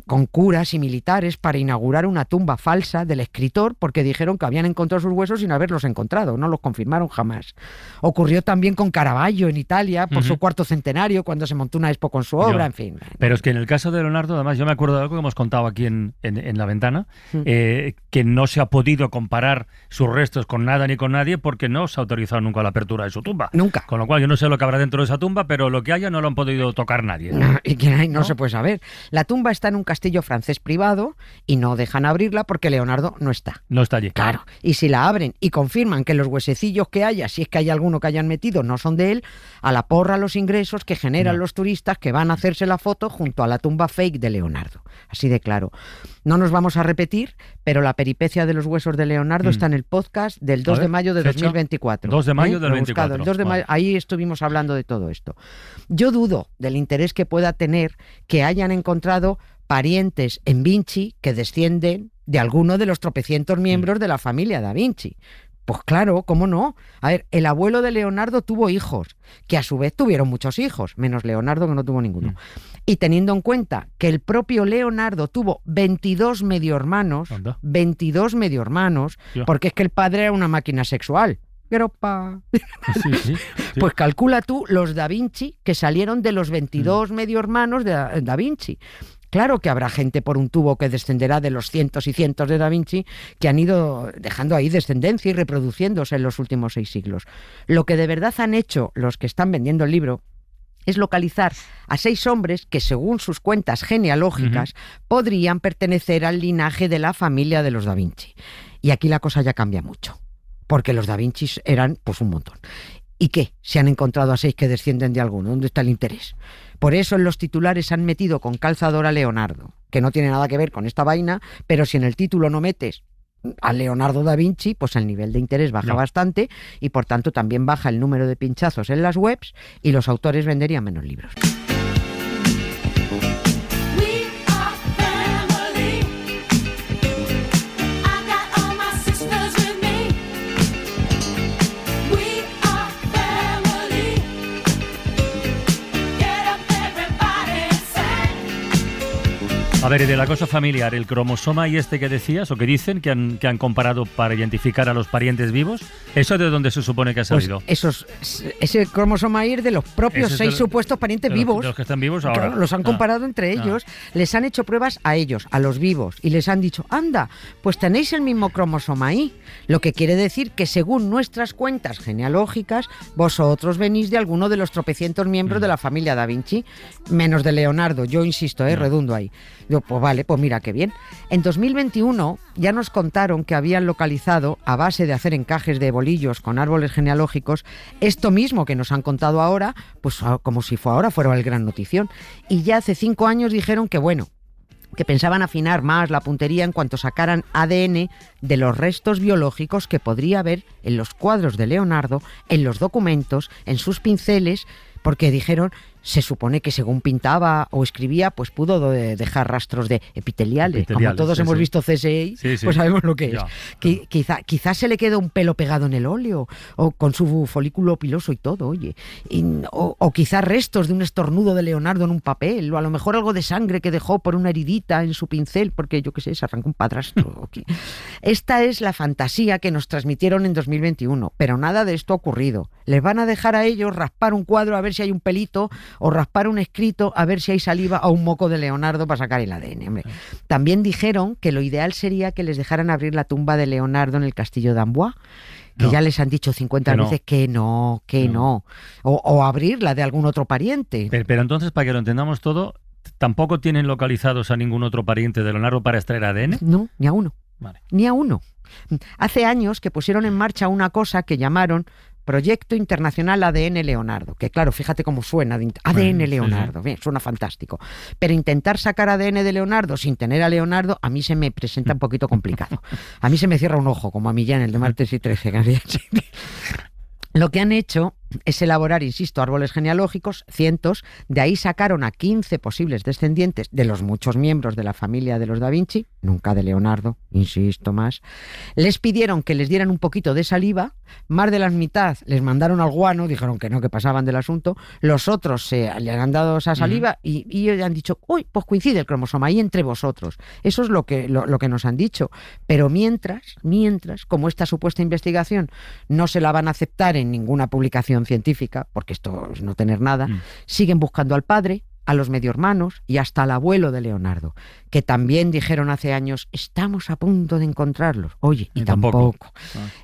[SPEAKER 12] con curas y militares para inaugurar una tumba falsa del escritor porque dijeron que habían encontrado sus huesos sin haberlos encontrado, no los confirmaron jamás. Ocurrió también con Caravaggio en Italia por su 4º centenario, cuando se montó una expo con su obra, en fin.
[SPEAKER 4] Pero es que en el caso de Leonardo, además, yo me acuerdo de algo que hemos contado aquí en La Ventana, que no se ha podido comparar sus restos con nada ni con nadie porque no se ha autorizado nunca la apertura de su tumba.
[SPEAKER 12] Nunca.
[SPEAKER 4] Con lo cual yo no sé lo que habrá dentro de esa tumba, pero lo que haya no lo han podido tocar nadie.
[SPEAKER 12] No, y quien hay no se puede saber. La tumba está en un castillo francés privado y no dejan abrirla porque Leonardo no está.
[SPEAKER 4] No está allí.
[SPEAKER 12] Claro. Y si la abren y confirman que los huesecillos que haya, si es que hay alguno que hayan metido, no son de él, a la porra los ingresos que generan los turistas que van a hacerse la foto junto a la tumba fake de Leonardo. Así de claro. No nos vamos a repetir, pero la peripecia de los huesos de Leonardo está en el podcast del 2 de mayo de 2024.
[SPEAKER 4] 2 de mayo del 24.
[SPEAKER 12] El 2 de mayo, ahí estuvimos hablando de todo esto. Yo dudo del interés que pueda tener que hayan encontrado parientes en Vinci que descienden de alguno de los tropecientos miembros de la familia Da Vinci. Pues claro, ¿cómo no? A ver, el abuelo de Leonardo tuvo hijos, que a su vez tuvieron muchos hijos, menos Leonardo, que no tuvo ninguno. Y teniendo en cuenta que el propio Leonardo tuvo 22 medio hermanos, porque es que el padre era una máquina sexual. Pues calcula tú los Da Vinci que salieron de los 22 medio hermanos de Da Vinci. Claro que habrá gente por un tubo que descenderá de los cientos y cientos de Da Vinci que han ido dejando ahí descendencia y reproduciéndose en los últimos 6 siglos. Lo que de verdad han hecho los que están vendiendo el libro es localizar a 6 hombres que, según sus cuentas genealógicas, podrían pertenecer al linaje de la familia de los Da Vinci. Y aquí la cosa ya cambia mucho, porque los Da Vinci eran pues un montón. ¿Y qué? Se han encontrado a 6 que descienden de alguno. ¿Dónde está el interés? Por eso en los titulares han metido con calzador a Leonardo, que no tiene nada que ver con esta vaina, pero si en el título no metes a Leonardo da Vinci, pues el nivel de interés baja bastante y por tanto también baja el número de pinchazos en las webs y los autores venderían menos libros.
[SPEAKER 4] A ver, y de la cosa familiar, el cromosoma y este que decías, o que dicen, que han comparado para identificar a los parientes vivos, ¿eso de dónde se supone que ha salido?
[SPEAKER 12] Pues ese cromosoma Y de los propios 6 supuestos parientes vivos.
[SPEAKER 4] De los que están vivos ahora.
[SPEAKER 12] Claro, los han comparado entre ellos, les han hecho pruebas a ellos, a los vivos, y les han dicho, anda, pues tenéis el mismo cromosoma Y, lo que quiere decir que según nuestras cuentas genealógicas, vosotros venís de alguno de los tropecientos miembros de la familia Da Vinci, menos de Leonardo, yo insisto, redundo ahí. Pues vale, pues mira qué bien. En 2021 ya nos contaron que habían localizado, a base de hacer encajes de bolillos con árboles genealógicos, esto mismo que nos han contado ahora, pues como si ahora fuera el gran notición. Y ya hace 5 años dijeron que bueno, que pensaban afinar más la puntería en cuanto sacaran ADN de los restos biológicos que podría haber en los cuadros de Leonardo, en los documentos, en sus pinceles, porque dijeron, se supone que según pintaba o escribía, pues pudo dejar rastros de epiteliales. Como todos hemos visto CSI, pues sabemos lo que es. Quizás se le quedó un pelo pegado en el óleo, o con su folículo piloso y todo, oye. O quizás restos de un estornudo de Leonardo en un papel, o a lo mejor algo de sangre que dejó por una heridita en su pincel, porque yo qué sé, se arrancó un padrastro. Esta es la fantasía que nos transmitieron en 2021, pero nada de esto ha ocurrido. Les van a dejar a ellos raspar un cuadro a ver si hay un pelito, o raspar un escrito a ver si hay saliva o un moco de Leonardo para sacar el ADN. Hombre. También dijeron que lo ideal sería que les dejaran abrir la tumba de Leonardo en el castillo de Amboise, que ya les han dicho 50 veces que no. O abrirla de algún otro pariente.
[SPEAKER 4] Pero entonces, para que lo entendamos todo, ¿tampoco tienen localizados a ningún otro pariente de Leonardo para extraer ADN?
[SPEAKER 12] No, ni a uno.
[SPEAKER 4] Vale.
[SPEAKER 12] Ni a uno. Hace años que pusieron en marcha una cosa que llamaron Proyecto Internacional ADN Leonardo, que claro, fíjate cómo suena, ADN Leonardo, bien, suena fantástico. Pero intentar sacar ADN de Leonardo sin tener a Leonardo, a mí se me presenta un poquito complicado. A mí se me cierra un ojo, como a Millán, el de Martes y 13. Lo que han hecho es elaborar, insisto, árboles genealógicos, cientos, de ahí sacaron a 15 posibles descendientes de los muchos miembros de la familia de los Da Vinci, nunca de Leonardo, insisto más. Les pidieron que les dieran un poquito de saliva, más de la mitad les mandaron al guano, dijeron que no, que pasaban del asunto, los otros le han dado esa saliva y ellos han dicho, uy, pues coincide el cromosoma ahí entre vosotros. Eso es lo que nos han dicho. Pero mientras, como esta supuesta investigación no se la van a aceptar en ninguna publicación científica, porque esto es no tener nada, siguen buscando al padre, a los medio hermanos y hasta al abuelo de Leonardo, que también dijeron hace años, estamos a punto de encontrarlos. Oye, y tampoco.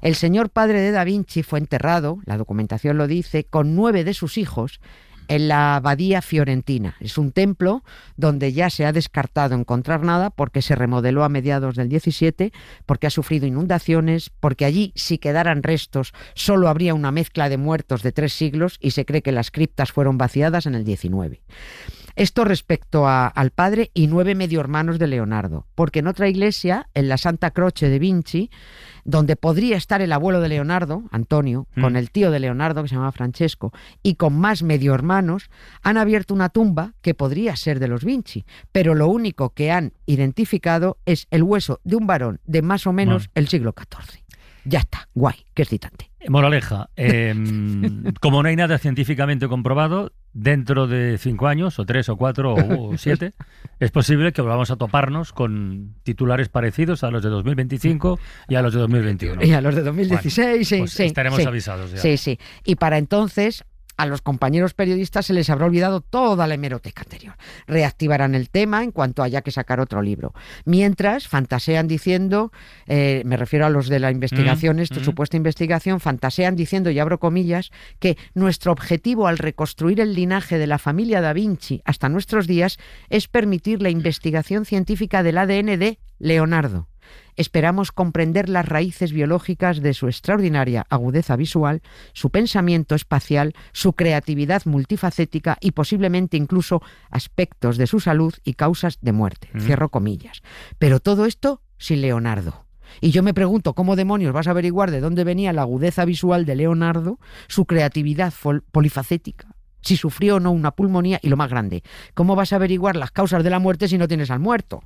[SPEAKER 12] El señor padre de Da Vinci fue enterrado, la documentación lo dice, con 9 de sus hijos en la abadía fiorentina. Es un templo donde ya se ha descartado encontrar nada porque se remodeló a mediados del 17, porque ha sufrido inundaciones, porque allí, si quedaran restos, solo habría una mezcla de muertos de 3 siglos y se cree que las criptas fueron vaciadas en el 19. Esto respecto al padre y 9 medio hermanos de Leonardo, porque en otra iglesia, en la Santa Croce de Vinci, donde podría estar el abuelo de Leonardo, Antonio, con el tío de Leonardo, que se llamaba Francesco, y con más medio hermanos, han abierto una tumba que podría ser de los Vinci, pero lo único que han identificado es el hueso de un varón de más o menos el siglo XIV. Ya está, guay, qué excitante.
[SPEAKER 4] Moraleja, como no hay nada científicamente comprobado, dentro de 5 años, o 3, o 4, o 7, es posible que volvamos a toparnos con titulares parecidos a los de 2025 y a los de 2021.
[SPEAKER 12] Y a los de 2016,
[SPEAKER 4] bueno,
[SPEAKER 12] sí,
[SPEAKER 4] pues
[SPEAKER 12] sí.
[SPEAKER 4] estaremos
[SPEAKER 12] sí,
[SPEAKER 4] avisados ya.
[SPEAKER 12] Sí. Y para entonces, a los compañeros periodistas se les habrá olvidado toda la hemeroteca anterior. Reactivarán el tema en cuanto haya que sacar otro libro. Mientras, fantasean diciendo, me refiero a los de la investigación, supuesta investigación, fantasean diciendo, y abro comillas, que nuestro objetivo al reconstruir el linaje de la familia Da Vinci hasta nuestros días es permitir la investigación científica del ADN de Leonardo. Esperamos comprender las raíces biológicas de su extraordinaria agudeza visual, su pensamiento espacial, su creatividad multifacética y posiblemente incluso aspectos de su salud y causas de muerte. Cierro comillas. Pero todo esto sin Leonardo. Y yo me pregunto, ¿cómo demonios vas a averiguar de dónde venía la agudeza visual de Leonardo, su creatividad polifacética? Si sufrió o no una pulmonía y lo más grande, ¿cómo vas a averiguar las causas de la muerte si no tienes al muerto?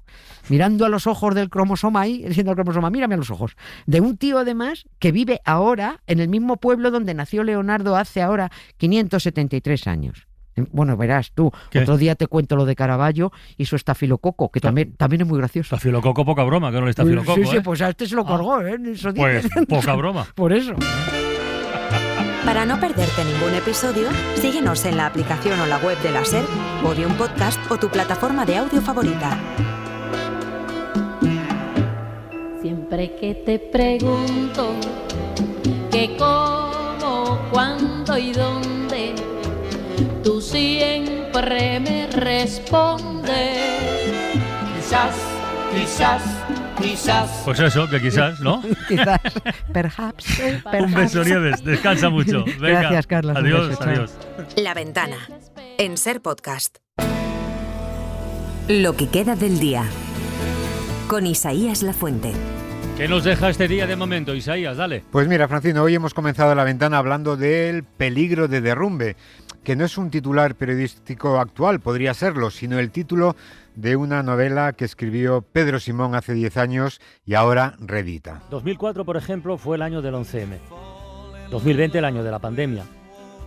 [SPEAKER 12] Mirando a los ojos del cromosoma ahí, diciendo al cromosoma, mírame a los ojos, de un tío además que vive ahora en el mismo pueblo donde nació Leonardo hace ahora 573 años. Bueno, verás tú, otro día te cuento lo de Caravaggio y su estafilococo, que también es muy gracioso.
[SPEAKER 4] Estafilococo, poca broma, que no el estafilococo.
[SPEAKER 12] Sí, pues a este se lo colgó,
[SPEAKER 4] Pues poca broma.
[SPEAKER 12] Por eso.
[SPEAKER 14] Para no perderte ningún episodio, síguenos en la aplicación o la web de la SER, o de un podcast o tu plataforma de audio favorita.
[SPEAKER 11] Siempre que te pregunto qué, cómo, cuándo y dónde, tú siempre me respondes. Quizás.
[SPEAKER 4] Pues eso, que quizás, ¿no?
[SPEAKER 12] Quizás, perhaps.
[SPEAKER 4] Un beso, Nieves, descansa mucho. Venga.
[SPEAKER 12] Gracias, Carlos.
[SPEAKER 4] Adiós.
[SPEAKER 14] La Ventana, en SER Podcast. Lo que queda del día. Con Isaías Lafuente.
[SPEAKER 4] ¿Qué nos deja este día de momento, Isaías? Dale.
[SPEAKER 15] Pues mira, Francino, hoy hemos comenzado la ventana hablando del peligro de derrumbe, que no es un titular periodístico actual, podría serlo, sino el título de una novela que escribió Pedro Simón hace 10 años y ahora reedita.
[SPEAKER 4] 2004, por ejemplo, fue el año del 11M. 2020, el año de la pandemia.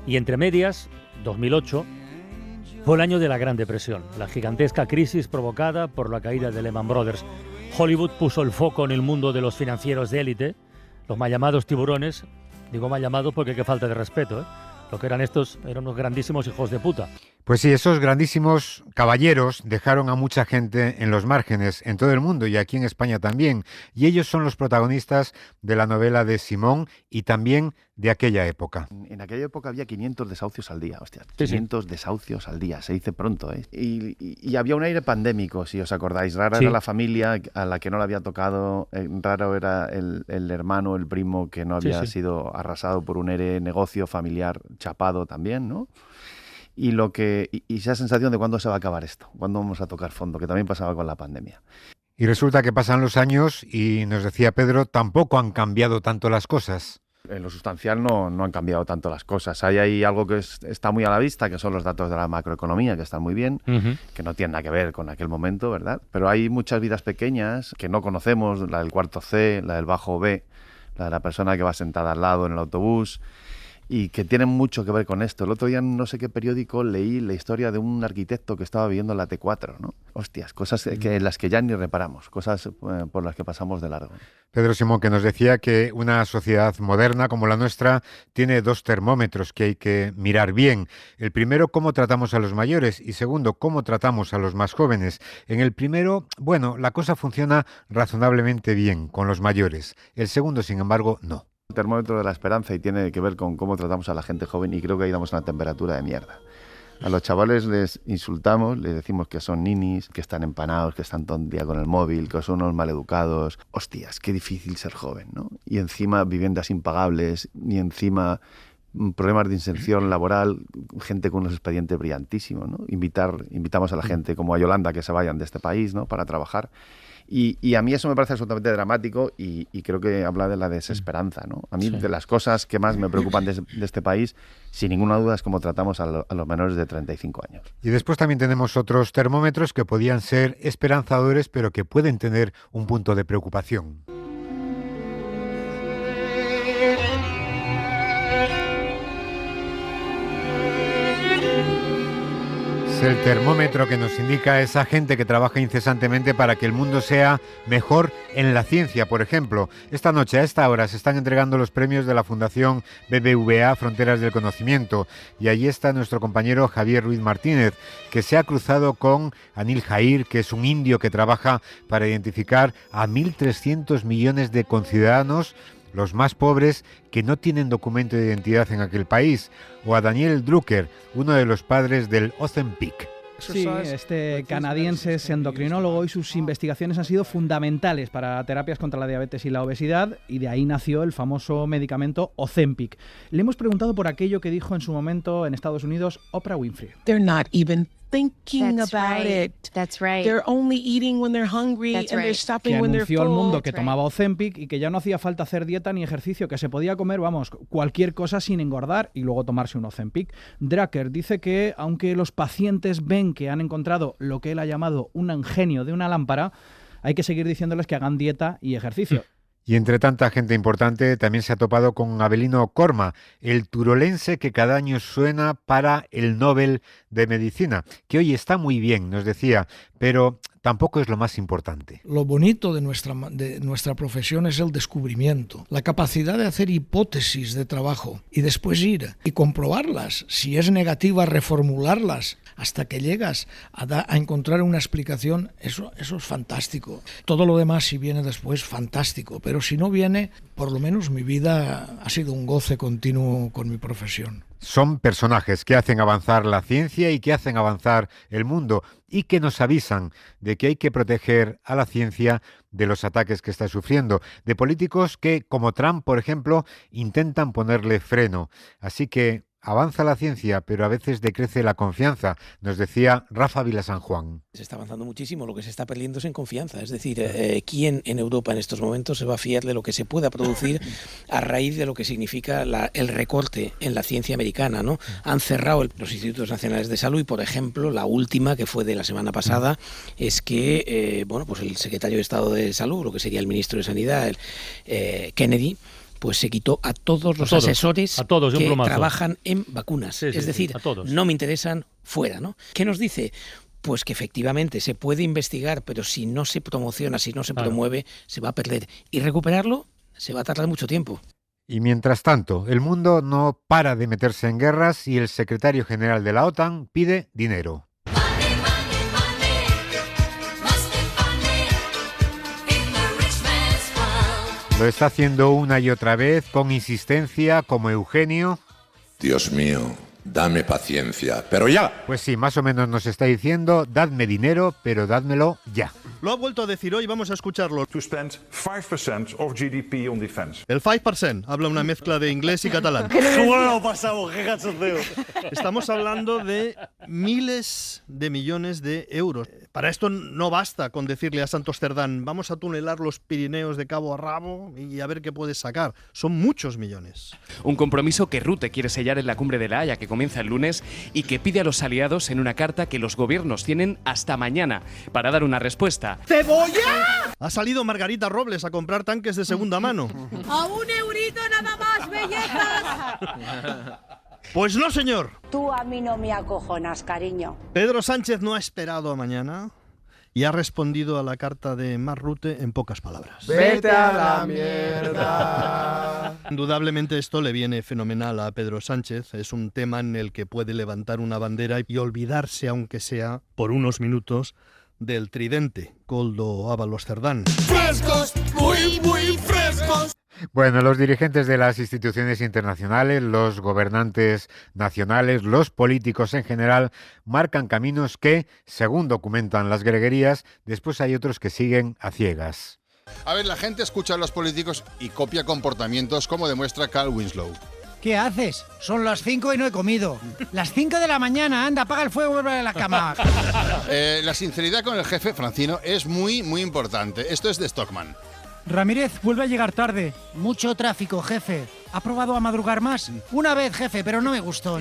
[SPEAKER 4] Y entre medias, 2008, fue el año de la Gran Depresión, la gigantesca crisis provocada por la caída de Lehman Brothers. Hollywood puso el foco en el mundo de los financieros de élite, los mal llamados tiburones. Digo mal llamados porque qué falta de respeto, ¿eh? Lo que eran estos eran unos grandísimos hijos de puta.
[SPEAKER 15] Pues sí, esos grandísimos caballeros dejaron a mucha gente en los márgenes, en todo el mundo y aquí en España también. Y ellos son los protagonistas de la novela de Simón y también de aquella época.
[SPEAKER 16] En aquella época había 500 desahucios al día, hostia, 500 desahucios al día, se dice pronto, ¿eh? Y había un aire pandémico, si os acordáis. Rara era la familia a la que no le había tocado, raro era el hermano, el primo que no había sido arrasado por un negocio familiar chapado también, ¿no? Y esa sensación de cuándo se va a acabar esto, cuándo vamos a tocar fondo, que también pasaba con la pandemia.
[SPEAKER 15] Y resulta que pasan los años y, nos decía Pedro, tampoco han cambiado tanto las cosas.
[SPEAKER 16] En lo sustancial no han cambiado tanto las cosas. Hay ahí algo que está muy a la vista, que son los datos de la macroeconomía, que están muy bien, que no tienen nada que ver con aquel momento, ¿verdad? Pero hay muchas vidas pequeñas que no conocemos, la del cuarto C, la del bajo B, la de la persona que va sentada al lado en el autobús, y que tienen mucho que ver con esto. El otro día en no sé qué periódico leí la historia de un arquitecto que estaba viviendo en la T4, ¿no? Hostias, cosas en las que ya ni reparamos, cosas por las que pasamos de largo.
[SPEAKER 15] Pedro Simón, que nos decía que una sociedad moderna como la nuestra tiene 2 termómetros que hay que mirar bien. El primero, cómo tratamos a los mayores, y segundo, cómo tratamos a los más jóvenes. En el primero, bueno, la cosa funciona razonablemente bien con los mayores. El segundo, sin embargo, no.
[SPEAKER 16] El termómetro de la esperanza y tiene que ver con cómo tratamos a la gente joven, y creo que ahí damos una temperatura de mierda. A los chavales les insultamos, les decimos que son ninis, que están empanados, que están todo el día con el móvil, que son unos maleducados. Hostias, qué difícil ser joven, ¿no? Y encima viviendas impagables, y encima problemas de inserción laboral, gente con unos expedientes brillantísimos, ¿no? Invitamos a la gente como a Yolanda que se vayan de este país, ¿no? Para trabajar. Y a mí eso me parece absolutamente dramático y creo que habla de la desesperanza, ¿no? A mí de las cosas que más me preocupan de este país, sin ninguna duda, es cómo tratamos a los menores de 35 años.
[SPEAKER 15] Y después también tenemos otros termómetros que podían ser esperanzadores, pero que pueden tener un punto de preocupación. El termómetro que nos indica a esa gente que trabaja incesantemente para que el mundo sea mejor en la ciencia, por ejemplo. Esta noche, a esta hora, se están entregando los premios de la Fundación BBVA Fronteras del Conocimiento, y allí está nuestro compañero Javier Ruiz Martínez, que se ha cruzado con Anil Jair, que es un indio que trabaja para identificar a 1.300 millones de conciudadanos, los más pobres, que no tienen documento de identidad en aquel país, o a Daniel Drucker, uno de los padres del Ozempic.
[SPEAKER 17] Sí, este canadiense es endocrinólogo y sus investigaciones han sido fundamentales para terapias contra la diabetes y la obesidad, y de ahí nació el famoso medicamento Ozempic. Le hemos preguntado por aquello que dijo en su momento en Estados Unidos Oprah Winfrey.
[SPEAKER 18] They're not even thinking
[SPEAKER 19] That's
[SPEAKER 18] about
[SPEAKER 19] right.
[SPEAKER 18] it.
[SPEAKER 19] That's right.
[SPEAKER 18] They're only eating when they're hungry
[SPEAKER 19] That's
[SPEAKER 18] and they're
[SPEAKER 19] right.
[SPEAKER 18] stopping
[SPEAKER 17] Que
[SPEAKER 18] when they're
[SPEAKER 17] anunció al
[SPEAKER 18] full.
[SPEAKER 17] mundo que tomaba Ozempic y que ya no hacía falta hacer dieta ni ejercicio, que se podía comer, vamos, cualquier cosa sin engordar y luego tomarse un Ozempic. Drucker dice que aunque los pacientes ven que han encontrado lo que él ha llamado un ingenio de una lámpara, hay que seguir diciéndoles que hagan dieta y ejercicio.
[SPEAKER 15] Y entre tanta gente importante también se ha topado con Avelino Corma, el turolense que cada año suena para el Nobel de Medicina, que hoy está muy bien, nos decía, pero tampoco es lo más importante.
[SPEAKER 20] Lo bonito de nuestra profesión es el descubrimiento, la capacidad de hacer hipótesis de trabajo y después ir y comprobarlas. Si es negativa, reformularlas hasta que llegas a encontrar una explicación. Eso es fantástico. Todo lo demás, si viene después, fantástico. Pero si no viene, por lo menos mi vida ha sido un goce continuo con mi profesión.
[SPEAKER 15] Son personajes que hacen avanzar la ciencia y que hacen avanzar el mundo y que nos avisan de que hay que proteger a la ciencia de los ataques que está sufriendo, de políticos que, como Trump, por ejemplo, intentan ponerle freno. Así que avanza la ciencia, pero a veces decrece la confianza, nos decía Rafa Vilasan Juan.
[SPEAKER 19] Se está avanzando muchísimo, lo que se está perdiendo es en confianza. Es decir, ¿quién en Europa en estos momentos se va a fiar de lo que se pueda producir a raíz de lo que significa el recorte en la ciencia americana, ¿no? Han cerrado los institutos nacionales de salud y, por ejemplo, la última, que fue de la semana pasada, es que pues el secretario de Estado de Salud, lo que sería el ministro de Sanidad, Kennedy, pues se quitó a todos los asesores que trabajan en vacunas. Es decir, no me interesan, fuera, ¿no? ¿Qué nos dice? Pues que efectivamente se puede investigar, pero si no se promociona, si no se promueve, se va a perder. Y recuperarlo se va a tardar mucho tiempo.
[SPEAKER 15] Y mientras tanto, el mundo no para de meterse en guerras y el secretario general de la OTAN pide dinero. Lo está haciendo una y otra vez con insistencia, como Eugenio.
[SPEAKER 21] Dios mío, dame paciencia, pero ya.
[SPEAKER 15] Pues sí, más o menos nos está diciendo, dadme dinero, pero dádmelo ya.
[SPEAKER 22] Lo ha vuelto a decir hoy, vamos a escucharlo.
[SPEAKER 23] To spend 5% of GDP on defense.
[SPEAKER 22] El 5% habla una mezcla de inglés y catalán.
[SPEAKER 23] ¡Qué bueno lo pasamos! ¡Qué cachondeo!
[SPEAKER 22] Estamos hablando de miles de millones de euros. Para esto no basta con decirle a Santos Cerdán, vamos a tunelar los Pirineos de cabo a rabo y a ver qué puedes sacar. Son muchos millones.
[SPEAKER 24] Un compromiso que Rutte quiere sellar en la cumbre de La Haya, que comienza el lunes, y que pide a los aliados en una carta que los gobiernos tienen hasta mañana para dar una respuesta.
[SPEAKER 22] ¡Cebolla! Ha salido Margarita Robles a comprar tanques de segunda mano.
[SPEAKER 25] ¡A un eurito nada más, bellezas!
[SPEAKER 22] Pues no, señor.
[SPEAKER 26] Tú a mí no me acojonas, cariño.
[SPEAKER 22] Pedro Sánchez no ha esperado a mañana y ha respondido a la carta de Mark Rutte en pocas palabras.
[SPEAKER 13] ¡Vete a la mierda!
[SPEAKER 22] Indudablemente esto le viene fenomenal a Pedro Sánchez. Es un tema en el que puede levantar una bandera y olvidarse, aunque sea por unos minutos, del tridente Koldo Ábalos Cerdán.
[SPEAKER 13] ¡Frescos! ¡Muy, muy frescos!
[SPEAKER 15] Bueno, los dirigentes de las instituciones internacionales, los gobernantes nacionales, los políticos en general, marcan caminos que, según documentan las greguerías, después hay otros que siguen a ciegas.
[SPEAKER 27] A ver, la gente escucha a los políticos y copia comportamientos como demuestra Carl Winslow.
[SPEAKER 28] ¿Qué haces? Son las 5 y no he comido. Las 5 de la mañana, anda, apaga el fuego y vuelve a la cama.
[SPEAKER 27] La sinceridad con el jefe, Francino, es muy, muy importante. Esto es de Stockman.
[SPEAKER 28] Ramírez vuelve a llegar tarde. Mucho tráfico, jefe. ¿Ha probado a madrugar más? Una vez, jefe, pero no me gustó.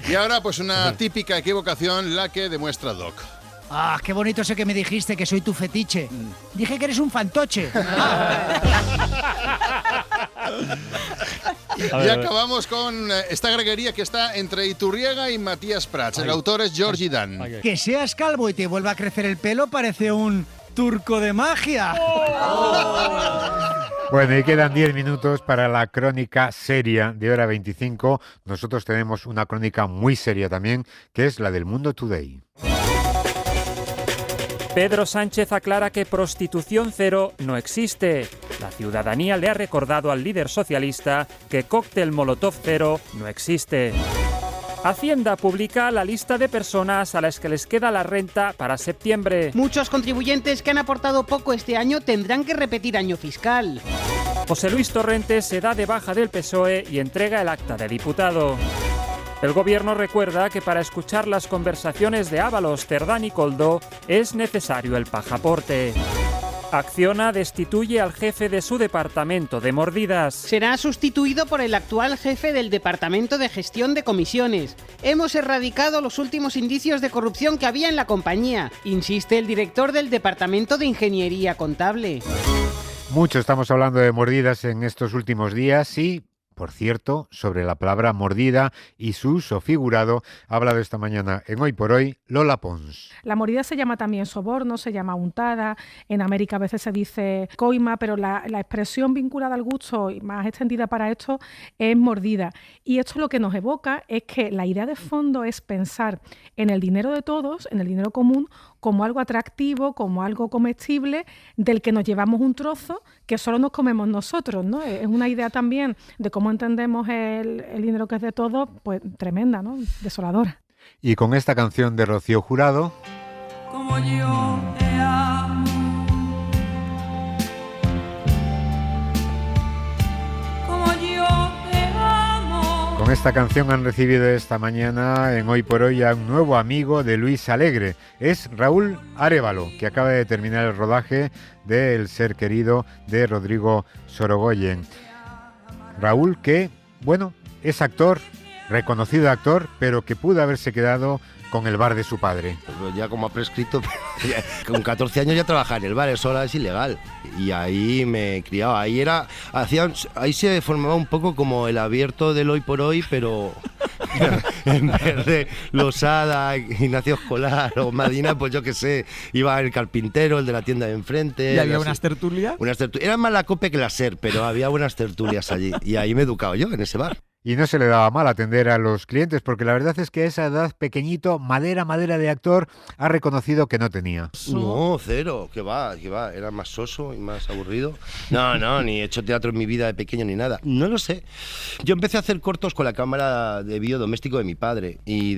[SPEAKER 27] Y ahora, pues una típica equivocación, la que demuestra Doc.
[SPEAKER 28] Ah, qué bonito sé que me dijiste que soy tu fetiche. Dije que eres un fantoche.
[SPEAKER 27] Y acabamos con esta greguería que está entre Iturriaga y Matías Prats. El autor es Georgie Dan.
[SPEAKER 28] Que seas calvo y te vuelva a crecer el pelo parece un turco de magia.
[SPEAKER 15] Bueno, y quedan 10 minutos para la crónica seria de hora 25. Nosotros tenemos una crónica muy seria también, que es la del Mundo Today.
[SPEAKER 29] Pedro Sánchez aclara que prostitución cero no existe. La ciudadanía le ha recordado al líder socialista que cóctel Molotov cero no existe. Hacienda publica la lista de personas a las que les queda la renta para septiembre.
[SPEAKER 30] Muchos contribuyentes que han aportado poco este año tendrán que repetir año fiscal.
[SPEAKER 29] José Luis Torrente se da de baja del PSOE y entrega el acta de diputado. El gobierno recuerda que para escuchar las conversaciones de Ábalos, Cerdán y Koldo es necesario el pasaporte. Acciona destituye al jefe de su departamento de mordidas.
[SPEAKER 30] Será sustituido por el actual jefe del Departamento de Gestión de Comisiones. Hemos erradicado los últimos indicios de corrupción que había en la compañía, insiste el director del Departamento de Ingeniería Contable.
[SPEAKER 15] Mucho estamos hablando de mordidas en estos últimos días y, por cierto, sobre la palabra mordida y su uso figurado, ha hablado esta mañana en Hoy por Hoy Lola Pons.
[SPEAKER 31] La mordida se llama también soborno, se llama untada, en América a veces se dice coima, pero la expresión vinculada al gusto y más extendida para esto es mordida. Y esto lo que nos evoca es que la idea de fondo es pensar en el dinero de todos, en el dinero común, como algo atractivo, como algo comestible, del que nos llevamos un trozo que solo nos comemos nosotros, ¿no? Es una idea también de cómo entendemos el dinero que es de todos, pues tremenda, ¿no? Desoladora.
[SPEAKER 15] Y con esta canción de Rocío Jurado...
[SPEAKER 13] Como yo te amo, como yo te amo,
[SPEAKER 15] Con esta canción han recibido esta mañana en Hoy por Hoy a un nuevo amigo de Luis Alegre. Es Raúl Arévalo, que acaba de terminar el rodaje de El ser querido de Rodrigo Sorogoyen. Raúl que, bueno, es actor, reconocido actor, pero que pudo haberse quedado con el bar de su padre.
[SPEAKER 1] Pues ya como ha prescrito, con 14 años ya trabajaba en el bar, eso ahora es ilegal. Y ahí me criaba, ahí se formaba un poco como el abierto del Hoy por Hoy, pero en vez de Losada, Ignacio Escolar o Madina, pues yo qué sé, iba el carpintero, el de la tienda de enfrente.
[SPEAKER 2] ¿Y había unas tertulias?
[SPEAKER 1] Era más la COPE que la SER, pero había buenas tertulias allí. Y ahí me he educado yo, en ese bar.
[SPEAKER 15] Y no se le daba mal atender a los clientes, porque la verdad es que a esa edad, pequeñito, madera de actor, ha reconocido que no tenía.
[SPEAKER 1] No, cero, que va, era más soso y más aburrido. No, ni he hecho teatro en mi vida de pequeño ni nada. No lo sé. Yo empecé a hacer cortos con la cámara de vídeo doméstico de mi padre y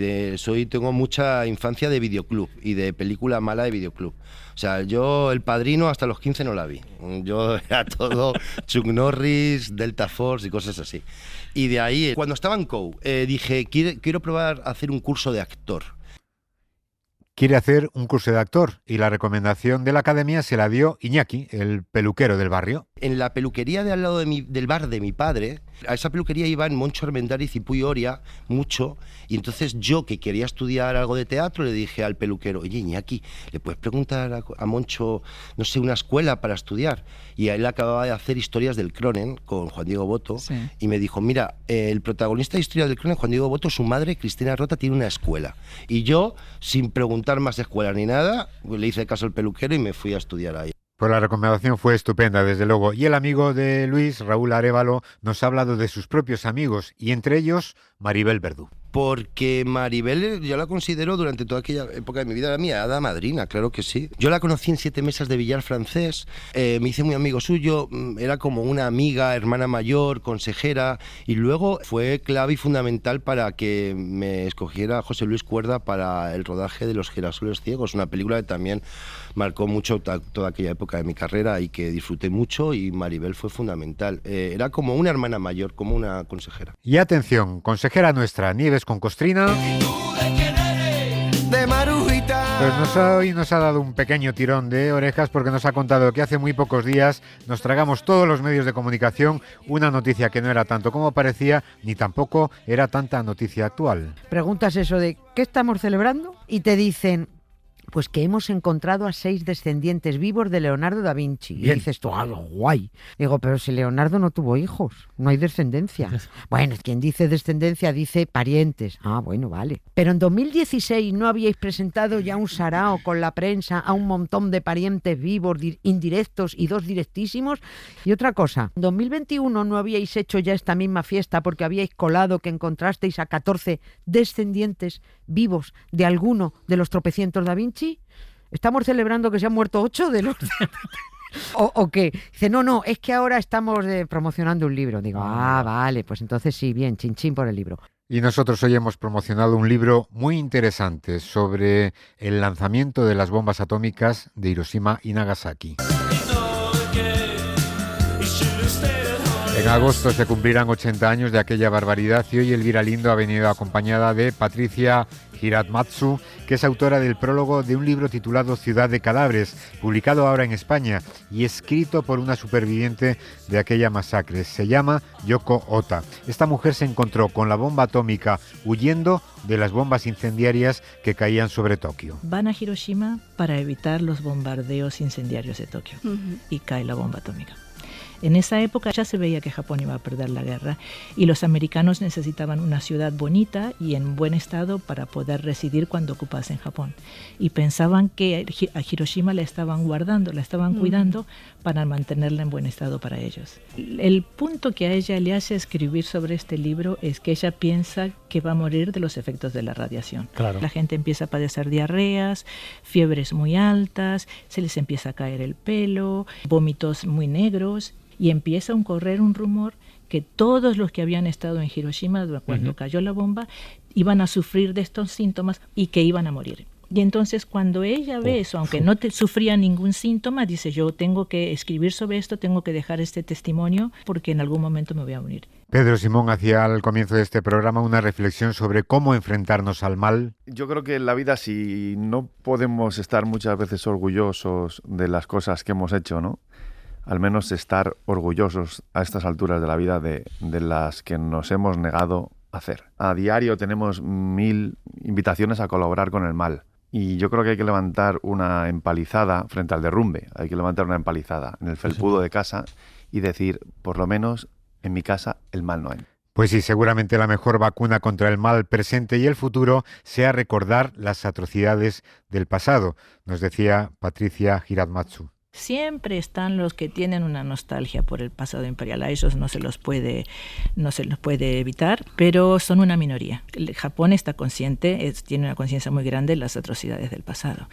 [SPEAKER 1] tengo mucha infancia de videoclub y de película mala de videoclub. O sea, yo El Padrino hasta los 15 no la vi. Yo era todo Chuck Norris, Delta Force y cosas así. Y de ahí, cuando estaba en COU, dije, quiero probar a hacer un curso de actor.
[SPEAKER 15] Quiere hacer un curso de actor y la recomendación de la academia se la dio Iñaki, el peluquero del barrio.
[SPEAKER 1] En la peluquería de al lado del bar de mi padre, a esa peluquería iban Moncho Armendáriz y Puy Oria mucho, y entonces yo, que quería estudiar algo de teatro, le dije al peluquero, oye Iñaki, ¿le puedes preguntar a Moncho, no sé, una escuela para estudiar? Y él acababa de hacer Historias del Cronen con Juan Diego Boto, sí. Y me dijo, mira, el protagonista de Historias del Cronen, Juan Diego Boto, su madre, Cristina Rota, tiene una escuela. Y yo, sin preguntar más escuela ni nada, le hice caso al peluquero y me fui a estudiar ahí.
[SPEAKER 15] Pues la recomendación fue estupenda, desde luego. Y el amigo de Luis, Raúl Arévalo, nos ha hablado de sus propios amigos, y entre ellos, Maribel Verdú.
[SPEAKER 1] Porque Maribel yo la considero durante toda aquella época de mi vida, era mi hada madrina, claro que sí. Yo la conocí en 7 mesas de billar francés, me hice muy amigo suyo, era como una amiga, hermana mayor, consejera, y luego fue clave y fundamental para que me escogiera José Luis Cuerda para el rodaje de Los girasoles ciegos, una película que también marcó mucho toda aquella época de mi carrera y que disfruté mucho, y Maribel fue fundamental. Era como una hermana mayor, como una consejera.
[SPEAKER 15] Y atención, consejera nuestra, Nieves con Costrina, pues hoy nos ha dado un pequeño tirón de orejas porque nos ha contado que hace muy pocos días nos tragamos todos los medios de comunicación una noticia que no era tanto como parecía, ni tampoco era tanta noticia actual.
[SPEAKER 3] Preguntas eso de ¿qué estamos celebrando? Y te dicen, pues que hemos encontrado a 6 descendientes vivos de Leonardo da Vinci. Bien. Y dices tú, guay. Digo, pero si Leonardo no tuvo hijos, no hay descendencia. Bueno, quien dice descendencia dice parientes. Ah, bueno, vale. Pero en 2016 ¿no habíais presentado ya un sarao con la prensa a un montón de parientes vivos, indirectos y 2 directísimos? Y otra cosa, en 2021 ¿no habíais hecho ya esta misma fiesta porque habíais colado que encontrasteis a 14 descendientes vivos de alguno de los tropecientos da Vinci? ¿Estamos celebrando que se han muerto 8 de los... ¿O qué? Dice, no, es que ahora estamos promocionando un libro. Digo, vale, pues entonces sí, bien, chin por el libro.
[SPEAKER 15] Y nosotros hoy hemos promocionado un libro muy interesante sobre el lanzamiento de las bombas atómicas de Hiroshima y Nagasaki. En agosto se cumplirán 80 años de aquella barbaridad y hoy Elvira Lindo ha venido acompañada de Patricia Hiramatsu, que es autora del prólogo de un libro titulado Ciudad de Cadáveres, publicado ahora en España y escrito por una superviviente de aquella masacre. Se llama Yoko Ota. Esta mujer se encontró con la bomba atómica huyendo de las bombas incendiarias que caían sobre Tokio.
[SPEAKER 5] Van a Hiroshima para evitar los bombardeos incendiarios de Tokio y cae la bomba atómica. En esa época ya se veía que Japón iba a perder la guerra y los americanos necesitaban una ciudad bonita y en buen estado para poder residir cuando ocupasen Japón. Y pensaban que a Hiroshima la estaban guardando, la estaban cuidando para mantenerla en buen estado para ellos. El punto que a ella le hace escribir sobre este libro es que ella piensa que va a morir de los efectos de la radiación. Claro. La gente empieza a padecer diarreas, fiebres muy altas, se les empieza a caer el pelo, vómitos muy negros. Y empieza a correr un rumor que todos los que habían estado en Hiroshima cuando cayó la bomba iban a sufrir de estos síntomas y que iban a morir. Y entonces cuando ella ve eso, aunque no sufría ningún síntoma, dice, yo tengo que escribir sobre esto, tengo que dejar este testimonio porque en algún momento me voy a morir.
[SPEAKER 15] Pedro Simón hacía al comienzo de este programa una reflexión sobre cómo enfrentarnos al mal.
[SPEAKER 2] Yo creo que en la vida, si no podemos estar muchas veces orgullosos de las cosas que hemos hecho, ¿no?, al menos estar orgullosos a estas alturas de la vida de las que nos hemos negado a hacer. A diario tenemos 1000 invitaciones a colaborar con el mal. Y yo creo que hay que levantar una empalizada frente al derrumbe. Hay que levantar una empalizada en el felpudo de casa y decir, por lo menos en mi casa el mal no hay.
[SPEAKER 15] Pues sí, seguramente la mejor vacuna contra el mal presente y el futuro sea recordar las atrocidades del pasado, nos decía Patricia Hiramatsu.
[SPEAKER 5] Siempre están los que tienen una nostalgia por el pasado imperial. A ellos no se los puede evitar, pero son una minoría. El Japón está consciente, tiene una conciencia muy grande de las atrocidades del pasado.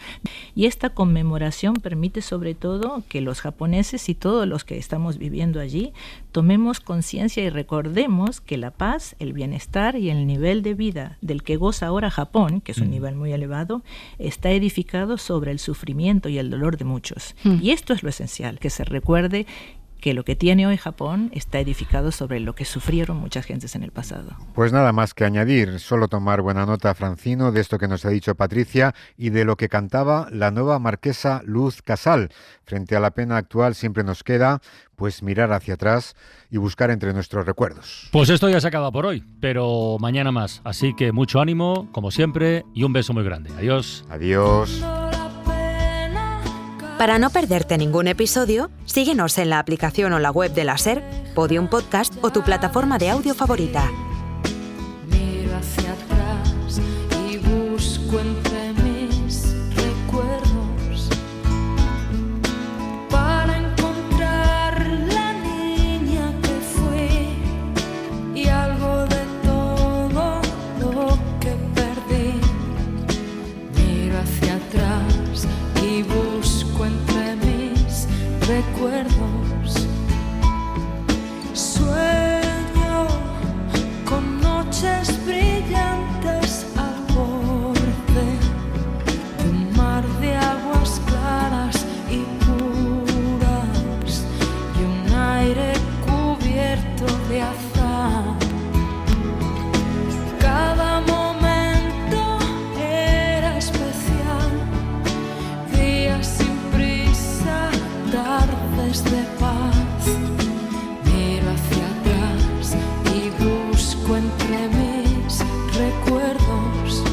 [SPEAKER 5] Y esta conmemoración permite sobre todo que los japoneses y todos los que estamos viviendo allí tomemos conciencia y recordemos que la paz, el bienestar y el nivel de vida del que goza ahora Japón, que es un nivel muy elevado, está edificado sobre el sufrimiento y el dolor de muchos. Y esto es lo esencial, que se recuerde que lo que tiene hoy Japón está edificado sobre lo que sufrieron muchas gentes en el pasado.
[SPEAKER 15] Pues nada más que añadir, solo tomar buena nota, Francino, de esto que nos ha dicho Patricia y de lo que cantaba la nueva marquesa Luz Casal. Frente a la pena actual siempre nos queda pues mirar hacia atrás y buscar entre nuestros recuerdos.
[SPEAKER 4] Pues esto ya se acaba por hoy, pero mañana más. Así que mucho ánimo, como siempre, y un beso muy grande. Adiós.
[SPEAKER 15] Adiós.
[SPEAKER 6] Para no perderte ningún episodio, síguenos en la aplicación o la web de la SER, Podium Podcast o tu plataforma de audio favorita.
[SPEAKER 7] Miro hacia atrás y busco entre mis recuerdos para encontrar la niña que fui y algo de todo lo que perdí. Miro hacia atrás y busco entre mis recuerdos. Sueño con noches brillantes al borde de un mar de aguas claras y puras y un aire cubierto de azar. Cada momento era especial, días sin prisa, tardes de paz. Miro hacia atrás y busco entre mis recuerdos.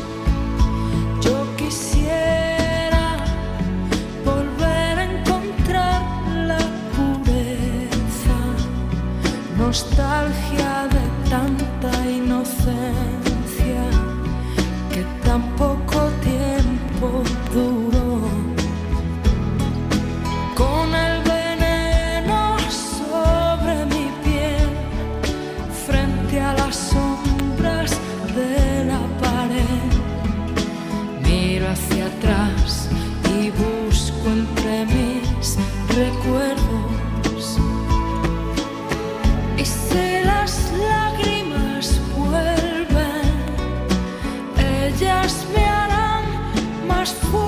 [SPEAKER 7] Yo quisiera volver a encontrar la pureza, nostalgia de tanta inocencia que tan poco tiempo duró. Con el veneno sobre mi piel, frente a las sombras de la pared, miro hacia atrás y busco entre mis recuerdos. Y si las lágrimas vuelven, ellas me harán más fuerte.